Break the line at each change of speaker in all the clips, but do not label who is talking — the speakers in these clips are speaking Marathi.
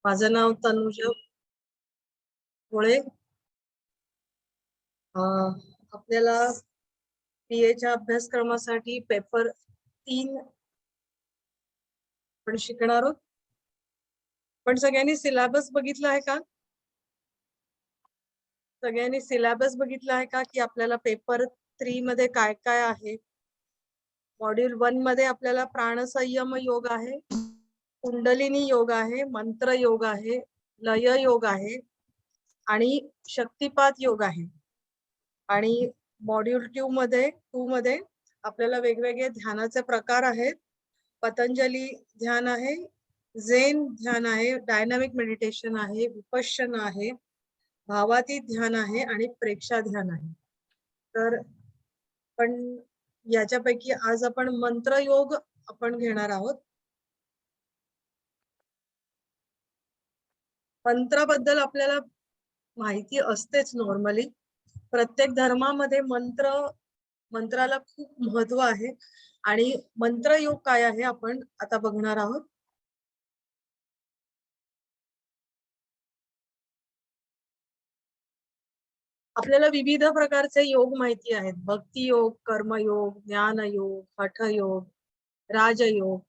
माझं नाव तनुजा गोळे. आपल्याला PA अभ्यासक्रमासाठी पेपर 3 आपण शिकणार आहोत. पण सगळ्यांनी सिलेबस बघितला आहे का? सगळ्यांनी सिलेबस बघितला आहे का की आपल्याला पेपर 3 मध्ये काय काय आहे? मॉड्यूल 1 मध्ये आपल्याला प्राणसंयम योग आहे, कुंडलिनी योग आहे, मंत्र योग आहे, लय योग आहे आणि शक्तिपात योग आहे. आणि मॉड्यूल 2 मध्ये आपल्याला वेगवेगळे ध्यानाचे प्रकार आहेत. पतंजली ध्यान आहे, झेन ध्यान आहे, डायनामिक मेडिटेशन आहे, विपश्यना आहे, भावातीत ध्यान आहे आणि प्रेक्षा ध्यान आहे. तर पण याच्यापैकी आज आपण मंत्र योग आपण घेणार आहोत. मंत्राबद्दल आपल्याला माहिती असतेच नॉर्मली. प्रत्येक धर्मामध्ये मंत्राला खूप महत्व आहे आणि मंत्र योग काय आहे आपण आता बघणार आहोत. आपल्याला विविध प्रकारचे योग माहिती आहेत. भक्ती योग, कर्मयोग, ज्ञान योग, हठ योग, राजयोग,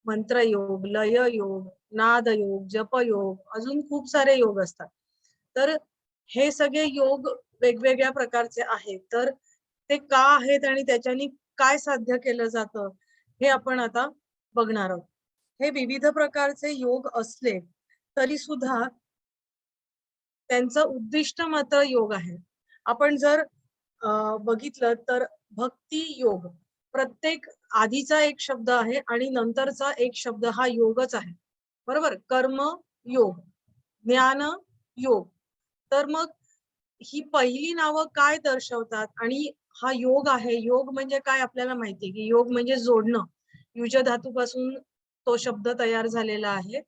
मंत्र योग, लय योग, नाद योग, जप योग, अजून खूप सारे योग असतात. तर हे सगळे योग वेगवेगळ्या प्रकारचे आहेत. तर ते का आहेत आणि त्याच्यानी काय साध्य केलं जातं हे आपण आता बघणार आहोत. हे विविध प्रकारचे योग असले तरी सुद्धा त्यांचं उद्दिष्ट मात्र योग आहे. आपण जर बघितलं तर भक्ती योग, प्रत्येक आधीचा एक शब्द आहे आणि नंतरचा एक शब्द हा योगच आहे, बरोबर. कर्म योग, ज्ञान योग. तर मग ही पहिली नावं काय दर्शवतात आणि हा योग आहे. योग म्हणजे काय आपल्याला माहिती आहे की योग म्हणजे जोडणं. युज धातूपासून तो शब्द तयार झालेला आहे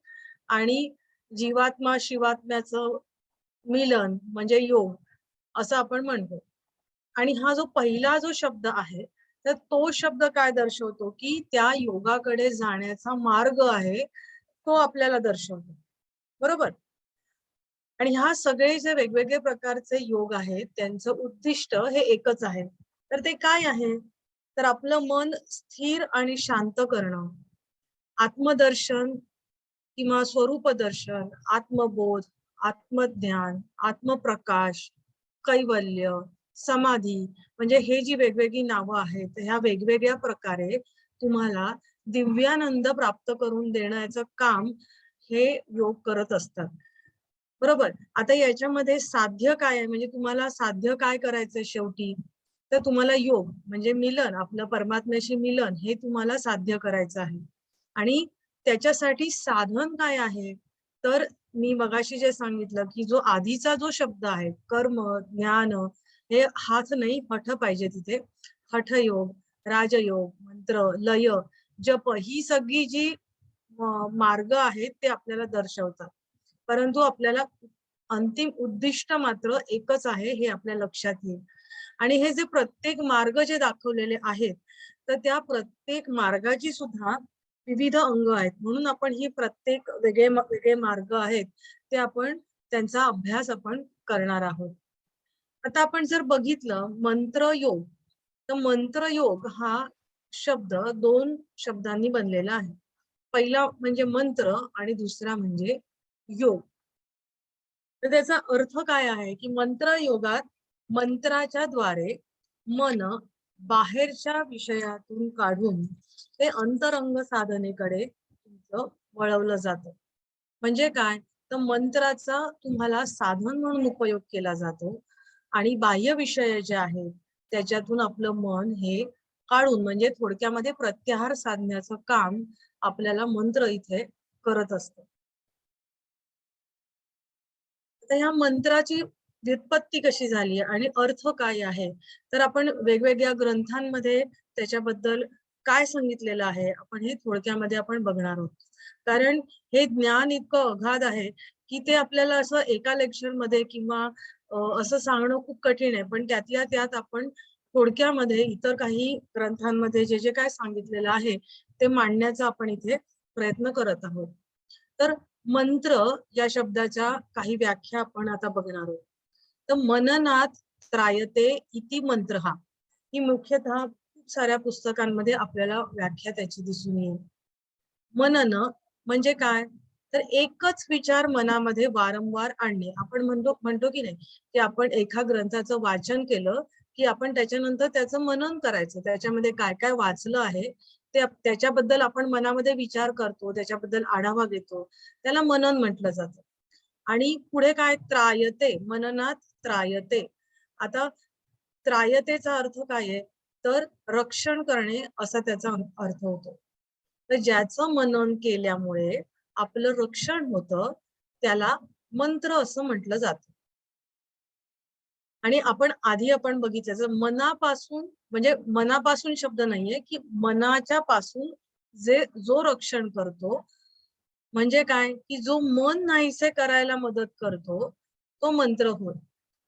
आणि जीवात्मा शिवात्म्याचं मिलन म्हणजे योग असं आपण म्हणतो. आणि हा जो पहिला जो शब्द आहे तर तो शब्द काय दर्शवतो की त्या योगाकडे जाण्याचा मार्ग आहे तो आपल्याला दर्शवतो, बरोबर. आणि ह्या सगळे जे वेगवेगळे प्रकारचे योग आहेत त्यांचं उद्दिष्ट हे एकच आहे. तर ते काय आहे? तर आपलं मन स्थिर आणि शांत करणं, आत्मदर्शन किंवा स्वरूप दर्शन, आत्मबोध, आत्मज्ञान, आत्मप्रकाश, कैवल्य, समाधी, म्हणजे हे जी वेगवेगळी नावं आहेत ह्या वेगवेगळ्या प्रकारे तुम्हाला दिव्यानंद प्राप्त करून देण्याचं काम हे योग करत असतात, बरोबर. आता याच्यामध्ये साध्य काय आहे, म्हणजे तुम्हाला साध्य काय करायचंय शेवटी? तर तुम्हाला योग म्हणजे मिलन, आपलं परमात्म्याशी मिलन हे तुम्हाला साध्य करायचं आहे. आणि त्याच्यासाठी साधन काय आहे? तर मी मगाशी जे सांगितलं की जो आधीचा जो शब्द आहे कर्म, ज्ञान, हे हाच नाही हठ पाहिजे तिथे. हठयोग, राजयोग, मंत्र, लय, जप ही सगळी जी मार्ग आहेत ते आपल्याला दर्शवतात. परंतु आपल्याला अंतिम उद्दिष्ट मात्र एकच आहे हे आपल्या लक्षात येईल. आणि हे जे प्रत्येक मार्ग जे दाखवलेले आहेत तर त्या प्रत्येक मार्गाची सुद्धा विविध अंग आहेत. म्हणून आपण ही प्रत्येक वेगळे मार्ग आहेत ते आपण त्यांचा अभ्यास आपण करणार आहोत. आता आपण जर बघितलं मंत्र योग, तर मंत्र योग हा शब्द 2 शब्दांनी बनलेला आहे. पहिला म्हणजे मंत्र आणि दुसरा म्हणजे योग. तर त्याचा अर्थ काय आहे की मंत्र योगात मंत्राच्या द्वारे मन बाहेरच्या विषयातून काढून ते अंतरंग साधनेकडे तुमचं वळवलं जातं. म्हणजे काय? तर मंत्राचा तुम्हाला साधन म्हणून उपयोग केला जातो आणि बाह्य विषय जे आहेत त्याच्यातून आपलं मन हे काढून, म्हणजे थोडक्यामध्ये प्रत्याहार साधण्याचं काम आपल्याला मंत्र इथे करत असतं. आता ह्या मंत्राची व्युत्पत्ती कशी झाली आणि अर्थ काय आहे, तर आपण वेगवेगळ्या ग्रंथांमध्ये त्याच्याबद्दल काय सांगितलेलं आहे आपण हे थोडक्यामध्ये आपण बघणार आहोत. कारण हे ज्ञान इतकं अगाध आहे की ते आपल्याला असं एका लेक्चर मध्ये किंवा असं सांगणं खूप कठीण आहे. पण त्यातल्या त्यात आपण थोडक्यामध्ये इतर काही ग्रंथांमध्ये जे जे काय सांगितलेलं आहे ते मांडण्याचा आपण इथे प्रयत्न करत आहोत. तर मंत्र या शब्दाच्या काही व्याख्या आपण आता बघणार आहोत. तर मननात त्रायते इति मंत्र हा, ही मुख्यतः खूप साऱ्या पुस्तकांमध्ये आपल्याला व्याख्या त्याची दिसून येईल. मनन म्हणजे काय, तर एकच विचार मनामध्ये वारंवार आणणे. आपण म्हणतो की नाही, की आपण एका ग्रंथाचं वाचन केलं की आपण त्याच्यानंतर त्याचं मनन करायचं. त्याच्यामध्ये काय काय वाचलं आहे त्याच्याबद्दल आपण मनामध्ये विचार करतो, त्याच्याबद्दल आढावा घेतो, त्याला मनन म्हटलं जातं. आणि पुढे काय, त्रायते, मननात त्रायते. आता त्रायतेचा अर्थ काय आहे, तर रक्षण करणे असा त्याचा अर्थ होतो. तर ज्याचं मनन केल्यामुळे आपलं रक्षण होतं त्याला मंत्र असं म्हटलं जातं. आणि आपण बघितलं मनापासून, म्हणजे मनापासून शब्द नाहीये, की मनाच्या पासून जो रक्षण करतो, म्हणजे काय, की जो मन नाहीसे करायला मदत करतो तो मंत्र होय.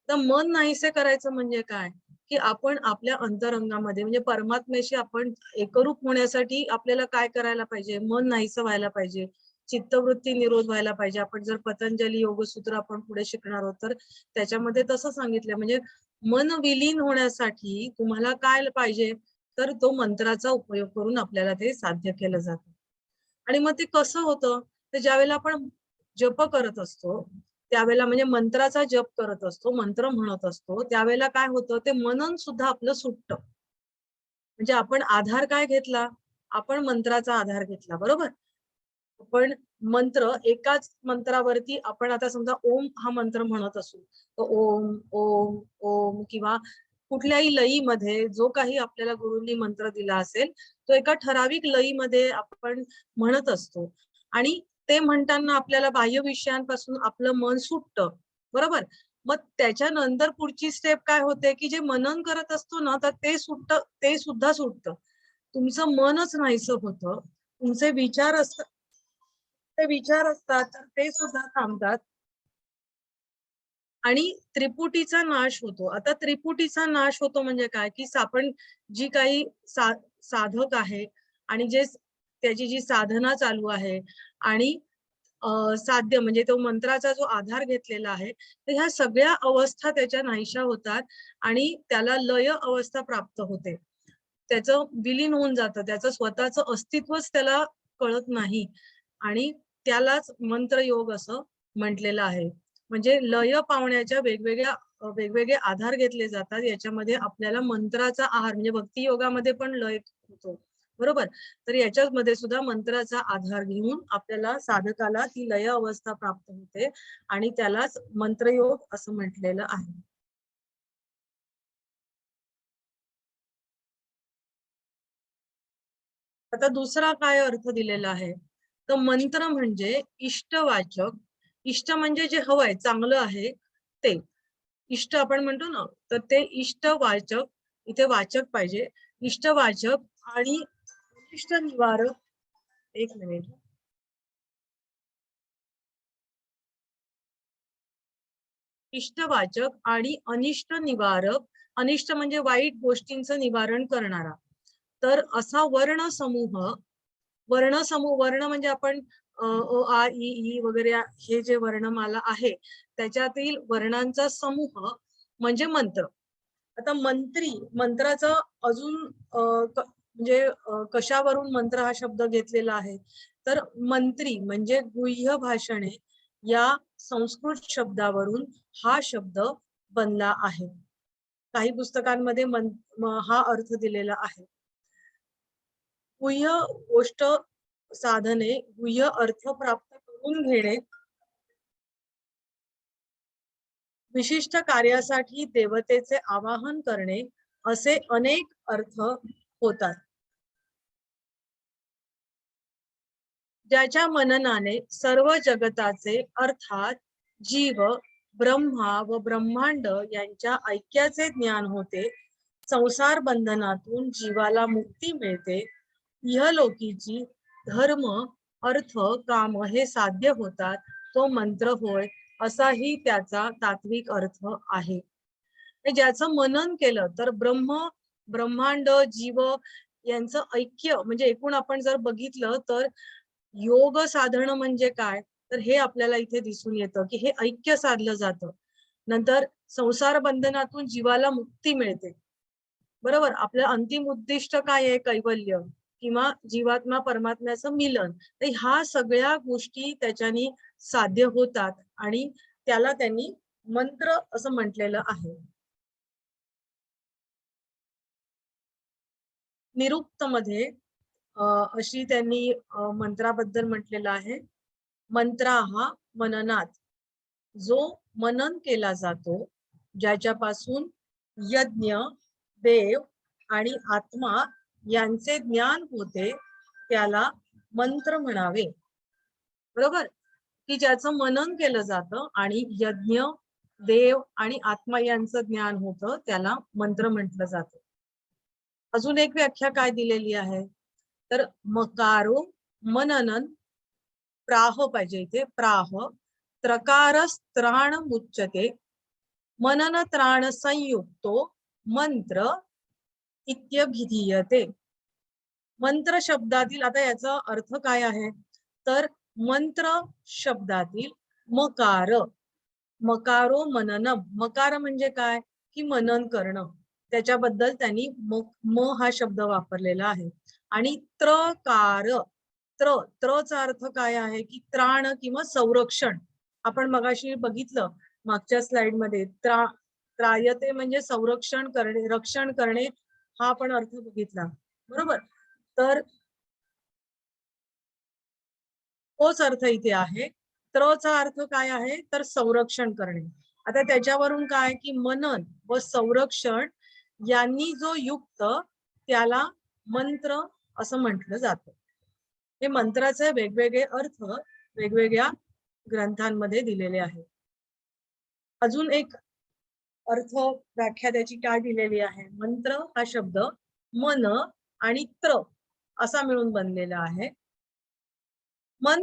तर मन नाहीसे करायचं म्हणजे काय, की आपण आपल्या अंतरंगामध्ये म्हणजे परमात्म्याशी आपण एकरूप होण्यासाठी आपल्याला काय करायला पाहिजे, मन नाहीसं व्हायला पाहिजे, चित्तवृत्ती निरोध व्हायला पाहिजे. आपण जर पतंजली योगसूत्र आपण पुढे शिकणार आहोत तर त्याच्यामध्ये तसं सांगितलंय. म्हणजे मन विलीन होण्यासाठी तुम्हाला काय पाहिजे, तर तो मंत्राचा उपयोग करून आपल्याला ते साध्य केलं जातं. आणि मग ते कसं होतं, तर ज्यावेळेला आपण जप करत असतो त्यावेळेला, म्हणजे मंत्राचा जप करत असतो, मंत्र म्हणत असतो, त्यावेळेला काय होतं, ते मनन सुद्धा आपलं सुटतं. म्हणजे आपण आधार काय घेतला, आपण मंत्राचा आधार घेतला, बरोबर. पण मंत्र एकाच मंत्रावरती आपण आता समजा ओम हा मंत्र म्हणत असू, तर ओम ओम ओम किंवा कुठल्याही लयीमध्ये जो काही आपल्याला गुरूंनी मंत्र दिला असेल तो एका ठराविक लयीमध्ये आपण म्हणत असतो. आणि ते म्हणताना आपल्याला बाह्य विषयांपासून आपलं मन सुटतं, बरोबर. मग त्याच्यानंतर पुढची स्टेप काय होते, की जे मनन करत असतो ना, तर ते सुटतं, ते सुद्धा सुटतं. तुमचं मनच नाहीसं होतं, तुमचे विचार असतात, ते विचार असतात तर ते सुद्धा थांबतात. आणि त्रिपुटीचा नाश होतो. आता त्रिपुटीचा नाश होतो म्हणजे काय, की आपण जी काही साधक आहे आणि त्याची जी साधना चालू आहे आणि साध्य म्हणजे तो मंत्राचा जो आधार घेतलेला आहे, तर ह्या सगळ्या अवस्था त्याच्या नाहीशा होतात आणि त्याला लय अवस्था प्राप्त होते. त्याचं विलीन होऊन जातं, त्याचं स्वतःचं अस्तित्वच त्याला कळत नाही आणि त्यालाच मंत्रयोग असं म्हटलेलं आहे. म्हणजे लय पावण्याच्या वेगवेगळे आधार घेतले जातात. याच्यामध्ये आपल्याला मंत्राचा आहार म्हणजे भक्ती योगामध्ये पण लय होतो, बरोबर. तर याच्यामध्ये सुद्धा मंत्राचा आधार घेऊन आपल्याला साधकाला ती लय अवस्था प्राप्त होते आणि त्यालाच मंत्रयोग असं म्हटलेलं आहे. आता दुसरा काय अर्थ दिलेला आहे, तर मंत्र म्हणजे इष्टवाचक. इष्ट म्हणजे जे हवंय, चांगलं आहे ते. इष्ट आपण म्हणतो ना, तर ते इष्टवाचक, इथे वाचक पाहिजे. इष्टवाचक आणि इष्ट निवारक. एक मिनिट. इष्टवाचक आणि अनिष्ट निवारक. अनिष्ट म्हणजे वाईट गोष्टींचं निवारण करणारा. तर असा वर्ण म्हणजे आपण अ, आ, इ वगैरे हे जे वर्णमाला आहे त्याच्यातील वर्णांचा समूह म्हणजे मंत्र. आता मंत्राचा अजून म्हणजे कशावरून मंत्र हा शब्द घेतलेला आहे, तर मंत्री म्हणजे गुह्य भाषणे या संस्कृत शब्दावरून हा शब्द बनला आहे. काही पुस्तकांमध्ये हा अर्थ दिलेला आहे. गुह्य गोष्ट साधने, गुह्य अर्थ प्राप्त करून घेणे, विशिष्ट कार्यासाठी देवतेचे आवाहन करणे, असे अनेक अर्थ होतात. ज्याच्या मननाने सर्व जगताचे अर्थात जीव, ब्रह्मा व ब्रह्मांड यांच्या ऐक्याचे ज्ञान होते, संसार बंधनातून जीवाला मुक्ती मिळते, इहलोकीची धर्म, अर्थ, काम हे साध्य होतात, तो मंत्र होय, असाही त्याचा तात्विक अर्थ आहे. ज्याचं मनन केलं तर ब्रह्मांड, जीव यांचं ऐक्य, म्हणजे एकूण आपण जर बघितलं तर योग साधन म्हणजे काय, तर हे आपल्याला इथे दिसून येतं की हे ऐक्य साधलं जातं. नंतर संसार बंधनातून जीवाला मुक्ती मिळते. बरोबर, आपलं अंतिम उद्दिष्ट काय आहे? कैवल्य किंवा जीवात्मा परमात्म्याचं मिलन. तर ह्या सगळ्या गोष्टी त्याच्यानी साध्य होतात आणि त्याला त्यांनी मंत्र असं म्हटलेलं आहे. निरुक्त मध्ये अशी त्यांनी मंत्राबद्दल म्हटलेलं आहे. मंत्राहा मननात, जो मनन केला जातो, ज्याच्यापासून यज्ञ, देव आणि आत्मा यांचे ज्ञान होते, त्याला मंत्र म्हणावे. बरोबर, की ज्याचं मनन केलं जातं आणि यज्ञ, देव आणि आत्मा यांचं ज्ञान होतं, त्याला मंत्र म्हटलं जातं. अजून एक व्याख्या काय दिलेली आहे, तर मकारो मननन प्राह पाहिजे इथे, प्राह त्रकारस्त्राण मुच्यते, मनन त्राण संयुक्तो मंत्र इत्यभिधीयते. मंत्र शब्दातील, आता याचा अर्थ काय आहे, तर मंत्र शब्दातील मकार, मकारो मननम, मकार म्हणजे काय, की मनन करणं, त्याच्याबद्दल त्यांनी म हा शब्द वापरलेला आहे. आणि त्रकार, त्रचा अर्थ काय आहे, की त्राण किंवा संरक्षण. आपण मगाशी बघितलं मागच्या स्लाइड मध्ये, त्रायते म्हणजे संरक्षण करणे, रक्षण करणे, हा आपण अर्थ बघितला. बरोबर, तर तोच अर्थ इथे आहे. त्रचा अर्थ काय आहे, तर संरक्षण करणे. आता त्याच्यावरून काय, की मनन व संरक्षण यांनी जो युक्त, त्याला मंत्र असं म्हटलं जातं. हे मंत्राचे वेगवेगळे अर्थ वेगवेगळ्या ग्रंथांमध्ये दिलेले आहेत. अजून एक अर्थ व्याख्या त्याची काय दिलेली आहे, मंत्र हा शब्द मन आणि त्र असा मिळून बनलेला आहे. मन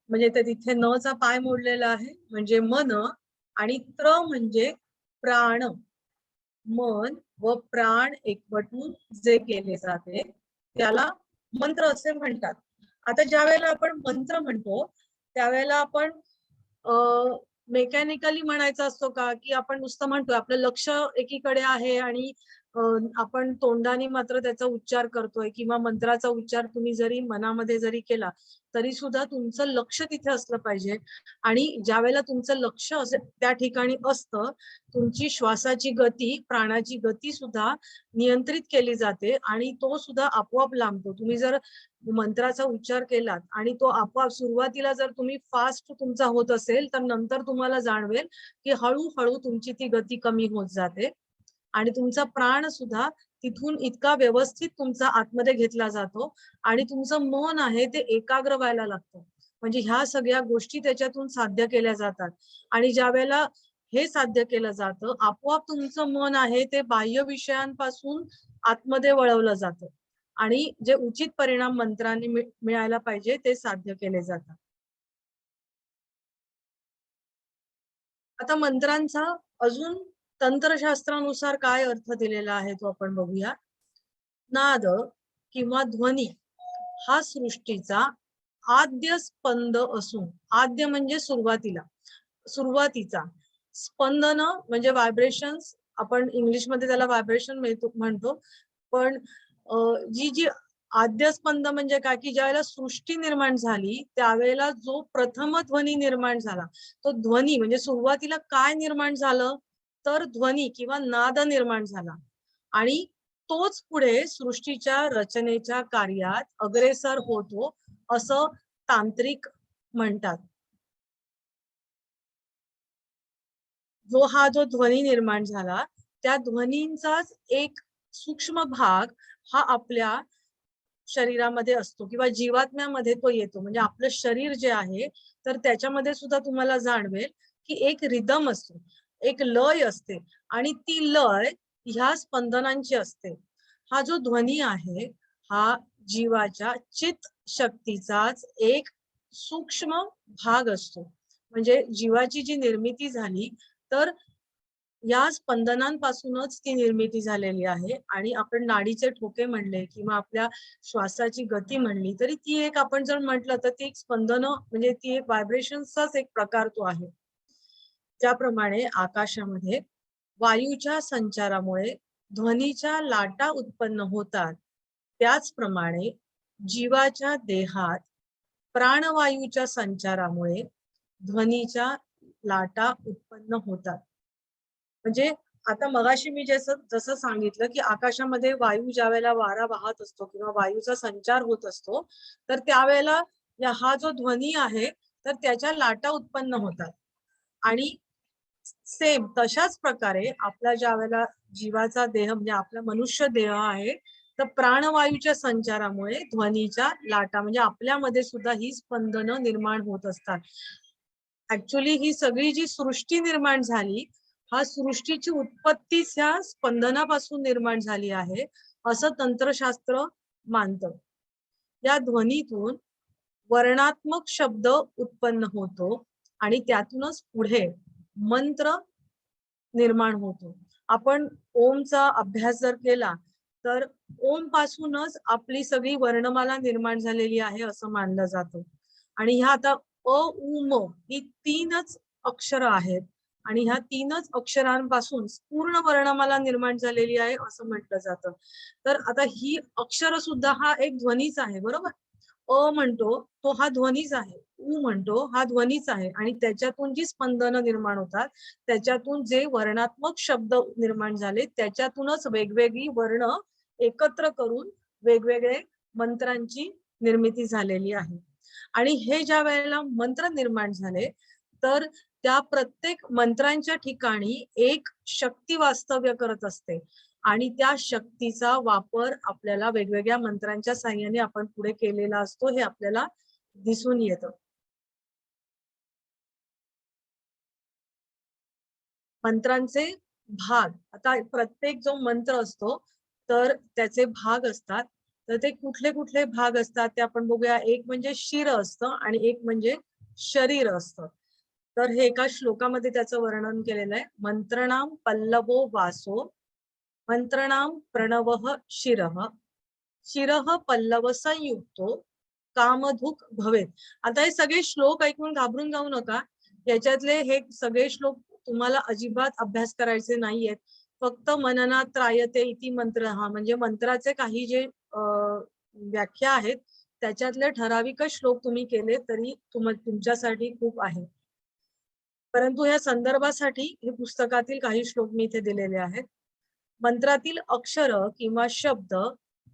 म्हणजे ते तिथे न चा पाय मोडलेला आहे, म्हणजे मन, आणि त्र म्हणजे प्राण. मन व प्राण एकवटून जे केले जाते, त्याला मंत्र असे म्हणतात. आता ज्या वेळेला आपण मंत्र म्हणतो, त्यावेळेला आपण मेकॅनिकली म्हणायचं असतो का, की आपण नुसतं म्हणतो, आपलं लक्ष एकीकडे आहे आणि आपण तोंडाने मात्र त्याचा उच्चार करतोय, किंवा मंत्राचा उच्चार तुम्ही जरी मनामध्ये जरी केला तरी सुद्धा तुमचं लक्ष तिथे असलं पाहिजे. आणि ज्या वेळेला तुमचं लक्ष त्या ठिकाणी असतं, तुमची श्वासाची गती, प्राणाची गती सुद्धा नियंत्रित केली जाते आणि तो सुद्धा आपोआप लांबतो. तुम्ही जर मंत्राचा उच्चार केलात आणि तो आपोआप, सुरुवातीला जर तुम्ही फास्ट तुमचा होत असेल, तर नंतर तुम्हाला जाणवेल की हळूहळू तुमची ती गती कमी होत जाते आणि तुमचा प्राण सुद्धा तिथून इतका व्यवस्थित तुमचा आतमध्ये घेतला जातो आणि तुमचं मन आहे ते एकाग्र व्हायला लागतं. म्हणजे ह्या सगळ्या गोष्टी त्याच्यातून साध्य केल्या जातात. आणि ज्या वेळेला हे साध्य केलं जातं, आपोआप तुमचं मन आहे ते बाह्य विषयांपासून आतमध्ये वळवलं जातं आणि जे उचित परिणाम मंत्रांनी मिळायला पाहिजे ते साध्य केले जातात. आता मंत्रांचा अजून तंत्रशास्त्रानुसार काय अर्थ दिलेला आहे तो आपण बघूया. नाद किंवा ध्वनी हा सृष्टीचा आद्य स्पंद असून, आद्य म्हणजे सुरुवातीला, सुरुवातीचा, स्पंदन म्हणजे व्हायब्रेशन्स, आपण इंग्लिश मध्ये त्याला व्हायब्रेशन म्हणतो. पण जी जी आद्य स्पंद म्हणजे काय, की ज्यावेळेला सृष्टी निर्माण झाली त्यावेळेला जो प्रथम ध्वनी निर्माण झाला, तो ध्वनी म्हणजे सुरुवातीला काय निर्माण झालं, तर ध्वनी किंवा नाद निर्माण झाला. आणि तोच पुढे सृष्टीच्या रचनेच्या कार्यात अग्रेसर होतो असं तांत्रिक म्हणतात. जो ध्वनी निर्माण झाला, त्या ध्वनींचाच एक सूक्ष्म भाग हा आपल्या शरीरामध्ये असतो किंवा जीवात्म्यामध्ये तो येतो. म्हणजे आपलं शरीर जे आहे, तर त्याच्यामध्ये सुद्धा तुम्हाला जाणवेल की एक रिदम असतो, एक लय असते आणि ती लय ह्या स्पंदनांची असते. हा जो ध्वनी आहे, हा जीवाच्या चित शक्तीचाच एक सूक्ष्म भाग असतो. म्हणजे जीवाची जी निर्मिती झाली, तर या स्पंदनांपासूनच ती निर्मिती झालेली आहे. आणि आपण नाडीचे ठोके म्हणले किंवा आपल्या श्वासाची गती म्हणली तरी ती एक, आपण जर म्हटलं तर ती एक स्पंदन म्हणजे ती एक व्हायब्रेशनचाच एक प्रकार तो आहे. त्याप्रमाणे आकाशामध्ये वायूच्या संचारामुळे ध्वनीच्या लाटा उत्पन्न होतात, त्याचप्रमाणे जीवाच्या देहात प्राणवायूच्या संचारामुळे ध्वनीच्या लाटा उत्पन्न होतात. म्हणजे आता मगाशी मी जसं सांगितलं की आकाशामध्ये वायू ज्या वेळेला वारा वाहत असतो किंवा वायूचा संचार होत असतो, तर त्यावेळेला हा जो ध्वनी आहे तर त्याच्या लाटा उत्पन्न होतात. आणि सेम तशाच प्रकारे आपला ज्या वेळेला जीवाचा देह म्हणजे आपला मनुष्य देह आहे, तर प्राणवायूच्या संचारामुळे ध्वनीच्या लाटा म्हणजे आपल्यामध्ये सुद्धा ही स्पंदनं निर्माण होत असतात. ऍक्च्युली ही सगळी जी सृष्टी निर्माण झाली, हा सृष्टीची उत्पत्तीच ह्या स्पंदनापासून निर्माण झाली आहे, असं तंत्रशास्त्र मानतं. या ध्वनीतून वर्णात्मक शब्द उत्पन्न होतो आणि त्यातूनच पुढे मंत्र निर्माण होतो. आपण ओमचा अभ्यास जर केला तर ओम पासूनच आपली सगळी वर्णमाला निर्माण झालेली आहे असं मानलं जातं. आणि ह्या आता अ उ म ही तीनच अक्षर आहेत आणि ह्या तीनच अक्षरांपासून पूर्ण वर्णमाला निर्माण झालेली आहे असं म्हटलं जातं. तर आता ही अक्षर सुद्धा हा एक ध्वनीच आहे, बरोबर. अ म्हणतो तो हा ध्वनीच आहे, उ म्हणतो हा ध्वनीच आहे आणि त्याच्यातून जी स्पंदनं निर्माण होतात, त्याच्यातून जे वर्णात्मक शब्द निर्माण झाले त्याच्यातूनच वेगवेगळी वर्ण एकत्र करून वेगवेगळे मंत्रांची निर्मिती झालेली आहे. आणि हे ज्या वेळेला मंत्र निर्माण झाले तर त्या प्रत्येक मंत्रांच्या ठिकाणी एक शक्ती वास्तव्य करत असते आणि त्या शक्तीचा वापर आपल्याला वेगवेगळ्या मंत्रांच्या साहाय्याने आपण पुढे केलेला असतो, हे आपल्याला दिसून येतं. मंत्रांचे भाग, आता प्रत्येक जो मंत्र असतो तर त्याचे भाग असतात. तर ते कुठले कुठले भाग असतात ते आपण बघूया. एक म्हणजे शिर असतं आणि एक म्हणजे शरीर असतं. तर हे एका श्लोकामध्ये त्याचं वर्णन केलेलं आहे. मंत्रणाम पल्लवो वासो, मंत्रणाम प्रणवः शिरः, शिरः पल्लव संयुक्तो कामधुक भवेत. आता हे सगळे श्लोक ऐकून घाबरून जाऊ नका. याच्यातले हे सगळे श्लोक तुम्हाला अजिबात अभ्यास करायचे नाहीयेत. फक्त मननात त्रायते इति मंत्र, हा म्हणजे मंत्राचे काही जे व्याख्या आहेत त्याच्यातले ठराविकच श्लोक तुम्ही केले तरी तुमच्यासाठी खूप आहे. परंतु या संदर्भासाठी हे पुस्तकातील काही श्लोक मी इथे दिलेले आहेत. मंत्रातील अक्षर किंवा शब्द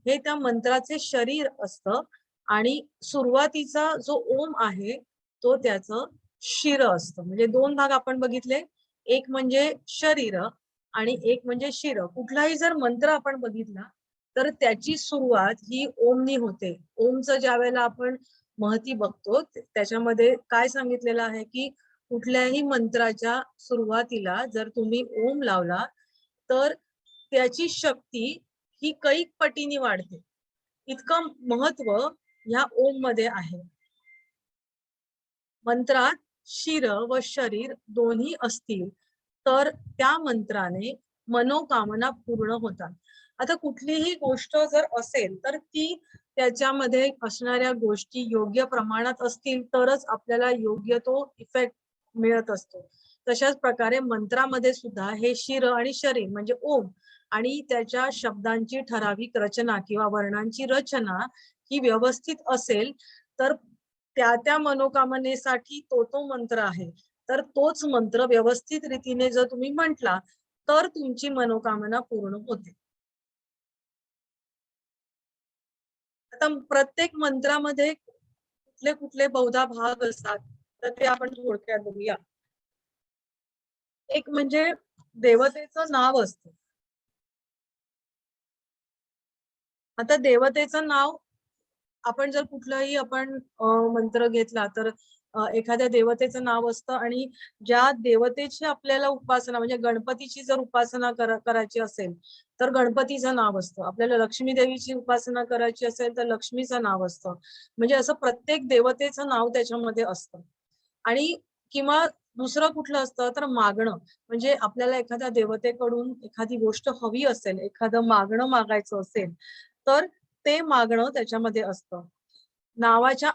हे त्या मंत्राचे शरीर असतं आणि सुरुवातीचा जो ओम आहे तो त्याचं शिर असतं. म्हणजे दोन भाग आपण बघितले, एक म्हणजे शरीर आणि एक म्हणजे शिर. कुठलाही जर मंत्र आपण बघितला तर त्याची सुरुवात ही ओमनी होते. ओमचं ज्या वेळेला आपण महती बघतो त्याच्यामध्ये काय सांगितलेलं आहे की कुठल्याही मंत्राच्या सुरुवातीला जर तुम्ही ओम लावला तर त्याची शक्ती ही कैक पटीने वाढते. इतकं महत्व ह्या ओम मध्ये आहे. मंत्रात शिर व शरीर दोन्ही असतील तर त्या मंत्राने मनोकामना पूर्ण होतात. आता कुठलीही गोष्ट जर असेल तर ती त्याच्यामध्ये असणाऱ्या गोष्टी योग्य प्रमाणात असतील तरच आपल्याला योग्य तो इफेक्ट मिळत असतो. तशाच प्रकारे मंत्रामध्ये सुद्धा हे शिर आणि शरीर म्हणजे ओम आणि त्याच्या शब्दांची ठराविक रचना किंवा वर्णांची रचना ही व्यवस्थित असेल तर त्या मनोकामनेसाठी तो मंत्र आहे. तर तोच मंत्र व्यवस्थित रीतीने जर तुम्ही म्हटला तर तुमची मनोकामना पूर्ण होते. आता प्रत्येक मंत्रामध्ये कुठले कुठले बहुधा भाग असतात तर ते आपण थोडक्यात बघूया. एक म्हणजे देवतेचं नाव असतं. आता देवतेचं नाव आपण जर कुठलाही आपण मंत्र घेतला तर एखाद्या देवतेचं नाव असतं आणि ज्या देवतेची आपल्याला उपासना म्हणजे गणपतीची जर उपासना करायची असेल तर गणपतीचं नाव असतं. आपल्याला लक्ष्मी देवीची उपासना करायची असेल तर लक्ष्मीचं नाव असतं. म्हणजे असं प्रत्येक देवतेचं नाव त्याच्यामध्ये असतं. आणि किंवा दुसरं कुठलं असतं तर मागणं. म्हणजे आपल्याला एखाद्या देवतेकडून एखादी गोष्ट हवी असेल, एखादं मागणं मागायचं असेल, तर ते मागणं त्याच्यामध्ये असतं. नावाच्या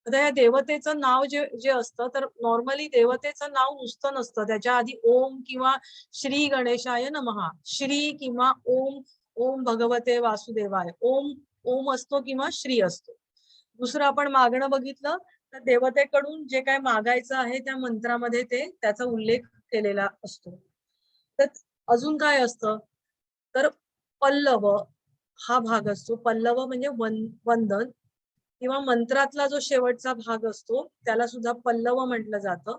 आता या देवतेचं नाव जे जे असतं तर नॉर्मली देवतेचं नाव नुसतं नसतं. त्याच्या आधी ओम किंवा श्री गणेशाय नमः, श्री किंवा ओम, ओम भगवते वासुदेवाय, ओम ओम असतो किंवा श्री असतो. दुसरं आपण मागणं बघितलं तर देवतेकडून जे काय मागायचं आहे त्या मंत्रामध्ये ते त्याचा उल्लेख केलेला असतो. तर अजून काय असतं तर पल्लव हा भाग असतो. पल्लव म्हणजे वंदन किंवा मंत्रातला जो शेवटचा भाग असतो त्याला सुद्धा पल्लव म्हटलं जातं